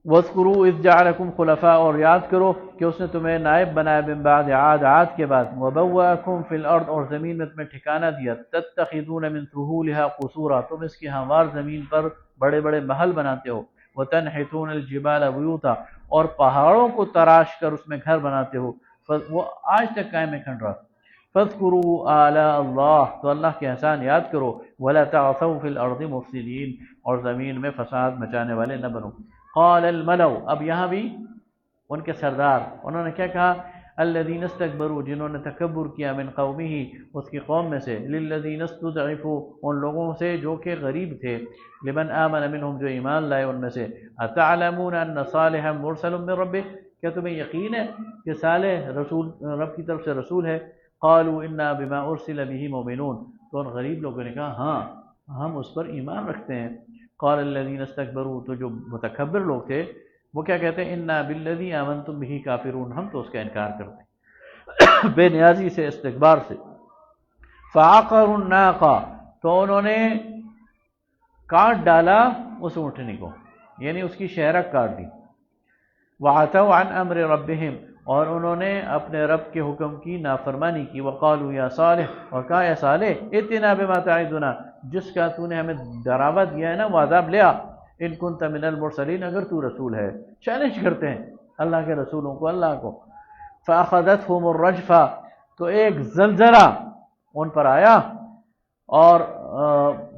وَاذْكُرُوا إِذْ جَعَلَكُمْ خُلَفَاءَ، اور یاد کرو کہ اس نے تمہیں نائب بنایا من بعد عاد، عاد کے بعد، وَبَوَّأَكُمْ فِي الْأَرْضِ، اور زمین میں تمہیں ٹھکانہ دیا، تَتَّخِذُونَ مِن سُهُولِهَا قُصُورًا، تم اس کی ہموار زمین پر بڑے بڑے محل بناتے ہو، وَتَنْحِتُونَ الْجِبَالَ بُيُوتًا، اور پہاڑوں کو تراش کر اس میں گھر بناتے ہو، وہ آج تک قائم ہے کھنڈرات۔ فَاذْكُرُوا آلَاءَ اللَّهِ، تو اللہ کے احسان یاد کرو، وَلَا تَعْثَوْا فِي الْأَرْضِ مُفْسِدِينَ، اور زمین میں فساد مچانے والے نہ بنو۔ قال الملو، اب یہاں بھی ان کے سردار انہوں نے کیا کہا، الذین استکبروا، جنہوں نے تکبر کیا، من قومہ، اس کی قوم میں سے، للذین استضعفوا، ان لوگوں سے جو کہ غریب تھے، لمن آمن منہم، جو ایمان لائے ان میں سے، اتعلمون ان صالحا مرسل من ربہ، کیا تمہیں یقین ہے کہ صالح رسول رب کی طرف سے رسول ہے؟ قالوا انا بما ارسل به مؤمنون، تو ان غریب لوگوں نے کہا ہاں ہم اس پر ایمان رکھتے ہیں۔ قال الذین استکبروا، تو جو متکبر لوگ تھے وہ کیا کہتے ہیں، انا بالذی آمنتم به کافرون، ہم تو اس کا انکار کرتے ہیں بے نیازی سے، استکبار سے۔ فعقروا الناقہ، تو انہوں نے کاٹ ڈالا اس اونٹنی کو، یعنی اس کی شہرک کاٹ دی۔ وعتوا عن امر ربهم، اور انہوں نے اپنے رب کے حکم کی نافرمانی کی۔ وقالوا یا صالح، اور کہا یا صالح، ائتنا بما تعدنا، جس کا تو نے ہمیں ڈراوا دیا ہے نا وہ عذاب لے آ، ان کنت من المرسلین، اگر تو رسول ہے۔ چیلنج کرتے ہیں اللہ کے رسولوں کو، اللہ کو۔ فاخذتهم الرجفہ، تو ایک زلزلہ ان پر آیا، اور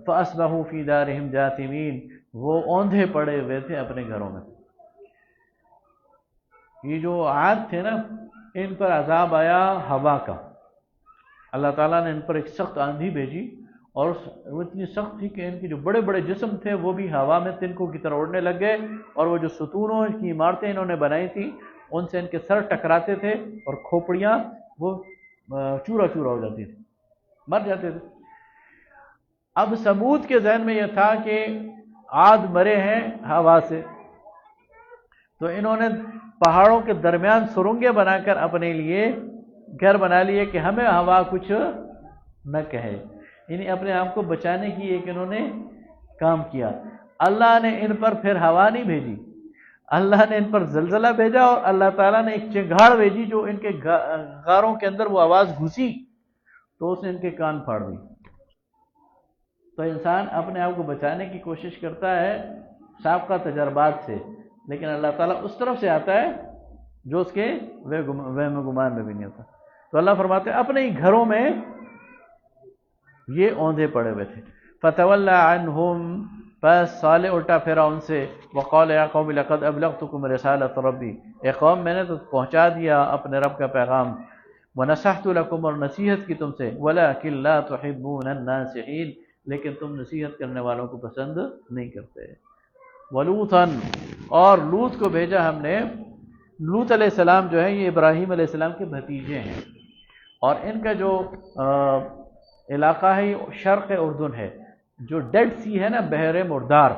فاصبحوا فی دارہم جاثمین، وہ اوندھے پڑے ہوئے تھے اپنے گھروں میں۔ یہ جو عاد تھے نا ان پر عذاب آیا ہوا کا، اللہ تعالیٰ نے ان پر ایک سخت آندھی بھیجی، اور وہ اتنی سخت تھی کہ ان کے جو بڑے بڑے جسم تھے وہ بھی ہوا میں تنکوں کی طرح اڑنے لگ گئے، اور وہ جو ستونوں کی عمارتیں انہوں نے بنائی تھی ان سے ان کے سر ٹکراتے تھے، اور کھوپڑیاں وہ چورا چورا ہو جاتی تھی، مر جاتے تھے۔ اب سمود کے ذہن میں یہ تھا کہ عاد مرے ہیں ہوا سے، تو انہوں نے پہاڑوں کے درمیان سرنگیں بنا کر اپنے لیے گھر بنا لیے کہ ہمیں ہوا کچھ نہ کہے، یعنی اپنے آپ کو بچانے کی ایک انہوں نے کام کیا۔ اللہ نے ان پر پھر ہوا نہیں بھیجی، اللہ نے ان پر زلزلہ بھیجا اور اللہ تعالیٰ نے ایک چنگھاڑ بھیجی جو ان کے غاروں کے اندر وہ آواز گھسی تو اس نے ان کے کان پھاڑ دی۔ تو انسان اپنے آپ کو بچانے کی کوشش کرتا ہے سابقہ تجربات سے، لیکن اللہ تعالیٰ اس طرف سے آتا ہے جو اس کے وہم و گمان میں بھی نہیں ہوتا۔ تو اللہ فرماتے ہیں اپنے ہی گھروں میں یہ اوندھے پڑے ہوئے تھے۔ فَتَوَلَّى عَنْهُمْ، پس صالح الٹا پھیرا ان سے، وَقَالَ يَا قَوْمِ لَقَدْ أَبْلَغْتُكُمْ رِسَالَةَ رَبِّي، اے قوم میں نے تو پہنچا دیا اپنے رب کا پیغام، وَنَصَحْتُ لَكُمْ، اور نصیحت کی تم سے، وَلَكِنْ لَا تُحِبُّونَ النَّاصِحِينَ، لیکن تم نصیحت کرنے والوں کو پسند نہیں کرتے۔ وَلُوطًا، اور لوط کو بھیجا ہم نے۔ لوط علیہ السلام جو ہے یہ ابراہیم علیہ السلام کے بھتیجے ہیں، اور ان کا جو علاقہ ہے یہ شرق اردن ہے، جو ڈیڈ سی ہے نا، بحر مردار،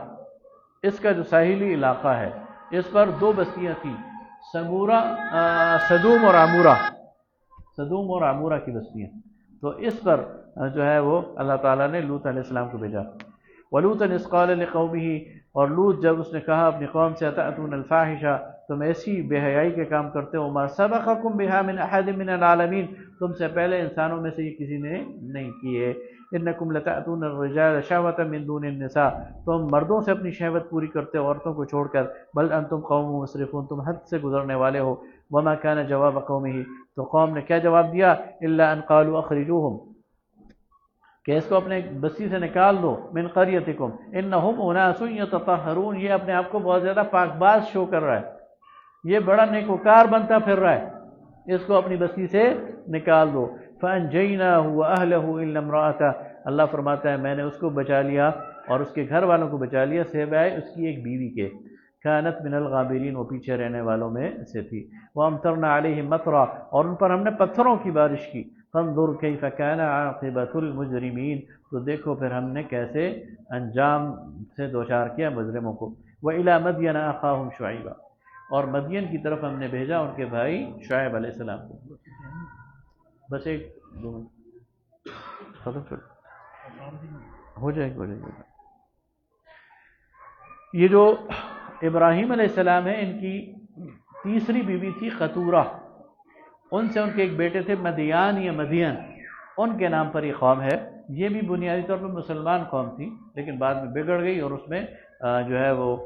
اس کا جو ساحلی علاقہ ہے، اس پر دو بستیاں تھیں، سدوم اور عمورہ کی بستیاں۔ تو اس پر جو ہے وہ اللہ تعالیٰ نے لوط علیہ السلام کو بھیجا۔ وَلُوطًا إِذْ قَالَ لِقَوْمِهِ، اور لوط جب اس نے کہا اپنی قوم سے، أَتَأْتُونَ الْفَاحِشَةَ، تم ایسی بے حیائی کے کام کرتے ہو، مَا سَبَقَكُم بِهَا مِنْ أَحَدٍ مِنَ الْعَالَمِينَ، تم سے پہلے انسانوں میں سے یہ کسی نے نہیں کیے۔ إِنَّكُمْ لَتَأْتُونَ الرِّجَالَ شَهْوَةً مِنْ دُونِ النِّسَاءِ، تم مردوں سے اپنی شہوت پوری کرتے ہو عورتوں کو چھوڑ کر، بل انتم قوم مسرفون، تم حد سے گزرنے والے ہو۔ وَمَا كَانَ جَوَابَ قَوْمِهِ، تو قوم نے کیا جواب دیا، إِلَّا أَنْ قَالُوا أَخْرِجُوهُمْ، کہ اس کو اپنے بستی سے نکال دو، من قریتکم انہم اناس یتطہرون، یہ اپنے آپ کو بہت زیادہ پاک باز شو کر رہا ہے، یہ بڑا نیکوکار بنتا پھر رہا ہے، اس کو اپنی بستی سے نکال دو۔ فانجیناہ واہلہ الا امرأتہ، اللہ فرماتا ہے میں نے اس کو بچا لیا اور اس کے گھر والوں کو بچا لیا سوائے اس کی ایک بیوی کے، کانت من الغابرین، وہ پیچھے رہنے والوں میں سے تھی۔ وامطرنا علیہم مطرا، اور ان پر ہم نے پتھروں کی بارش کی۔ فانظر کیف کان عاقبۃ المجرمین، تو دیکھو پھر ہم نے کیسے انجام سے دوچار کیا مجرموں کو۔ وإلی مدین اخاہم شعیبا، اور مدین کی طرف ہم نے بھیجا ان کے بھائی شعیب علیہ السلام کو۔ بس ایک دو منٹ ختم ہو جائے گا۔ یہ جو ابراہیم علیہ السلام ہے، ان کی تیسری بیوی تھی قطورہ، ان سے ان کے ایک بیٹے تھے مدیان یا مدین، ان کے نام پر یہ قوم ہے۔ یہ بھی بنیادی طور پر مسلمان قوم تھی، لیکن بعد میں بگڑ گئی اور اس میں جو ہے وہ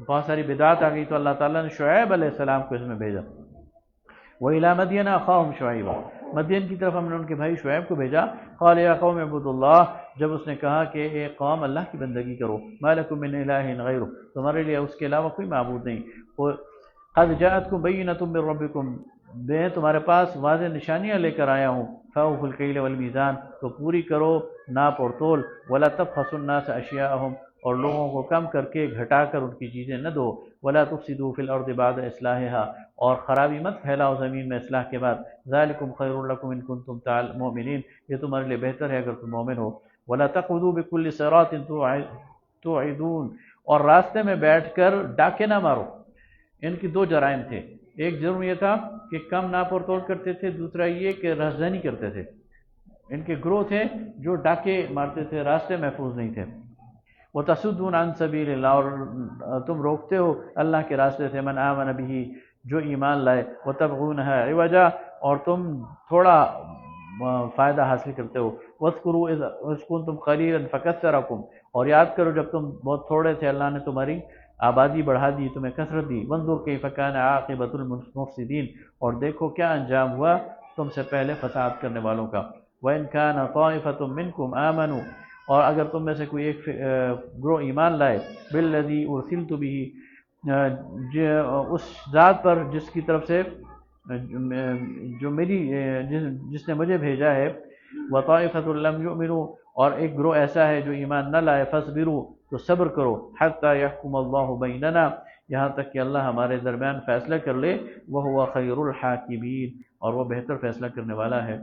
بہت ساری بدعات آ گئی، تو اللہ تعالیٰ نے شعیب علیہ السلام کو اس میں بھیجا۔ وَإِلَىٰ مَدْيَنَ أَخَاهُمْ شُعَيْبًا، مدین کی طرف ہم نے ان کے بھائی شعیب کو بھیجا۔ قَالَ يَا قَوْمِ اعْبُدُوا اللَّهَ، جب اس نے کہا کہ اے قوم اللہ کی بندگی کرو، مَا لَكُم مِّنْ إِلَٰهٍ غَيْرُهُ، تمہارے لیے اس کے علاوہ کوئی معبود نہیں۔ قَدْ جَاءَتْكُم بَيِّنَةٌ مِّن رَّبِّكُم، میں تمہارے پاس واضح نشانیاں لے کر آیا ہوں۔ فَأَوْفُوا الْكَيْلَ وَالْمِيزَانَ، تو پوری کرو ناپ اور تول۔ وَلَا تَبْخَسُوا النَّاسَ أَشْيَاءَهُمْ، اور لوگوں کو کم کر کے گھٹا کر ان کی چیزیں نہ دو۔ وَلَا تُفْسِدُوا فِي الْأَرْضِ بَعْدَ إِصْلَاحِهَا، اور خرابی مت پھیلاؤ زمین میں اصلاح کے بعد۔ ذَلِكُمْ خَيْرٌ لَكُمْ إِن كُنتُمْ مُؤْمِنِينَ، یہ تمہارے لیے بہتر ہے اگر تم مومن ہو۔ وَلَا تَقْعُدُوا بِكُلِّ صِرَاطٍ تُوعِدُونَ، اور راستے میں بیٹھ کر ڈاکے نہ مارو۔ ان کی دو جرائم تھے، ایک جرم یہ تھا کہ کم ناپ اور توڑ کرتے تھے، دوسرا یہ کہ رہزنی کرتے تھے۔ ان کے گروہ تھے جو ڈاکے مارتے تھے، راستے محفوظ نہیں تھے۔ وَتَصُدُّونَ عَن سَبِيلِ اللَّهِ، اور تم روکتے ہو اللہ کے راستے سے، مَنْ آمَنَ بِهِ، جو ایمان لائے، وَتَبْغُونَهَا عِوَجًا، اور تم تھوڑا فائدہ حاصل کرتے ہو۔ وَاذْكُرُوا إِذْ كُنتُمْ قَلِيلًا فَكَثَّرَكُمْ، اور یاد کرو جب تم بہت تھوڑے تھے اللہ نے تمہاری آبادی بڑھا دی، تمہیں کثرت دی۔ وَانظُرْ كَيْفَ كَانَ عَاقِبَةُ الْمُفْسِدِينَ، اور دیکھو کیا انجام ہوا تم سے پہلے فساد کرنے والوں کا۔ وَإِنْ كَانَ طَائِفَةٌ مِّنْكُمْ آمَنُوا، اور اگر تم میں سے کوئی ایک گروہ ایمان لائے، بِالَّذِي أُرْسِلْتُ بِهِ، اس ذات پر جس کی طرف سے جس نے مجھے بھیجا ہے، وَطَائِفَةٌ لَمْ يُؤْمِنُوا، اور ایک گروہ ایسا ہے جو ایمان نہ لائے، فَاصْبِرُوا، تو صبر کرو، حَتَّى يَحْكُمَ اللَّهُ بَيْنَنَا، یہاں تک کہ اللہ ہمارے درمیان فیصلہ کر لے، وَهُوَ خَيْرُ الْحَاكِمِينَ، اور وہ بہتر فیصلہ کرنے والا ہے۔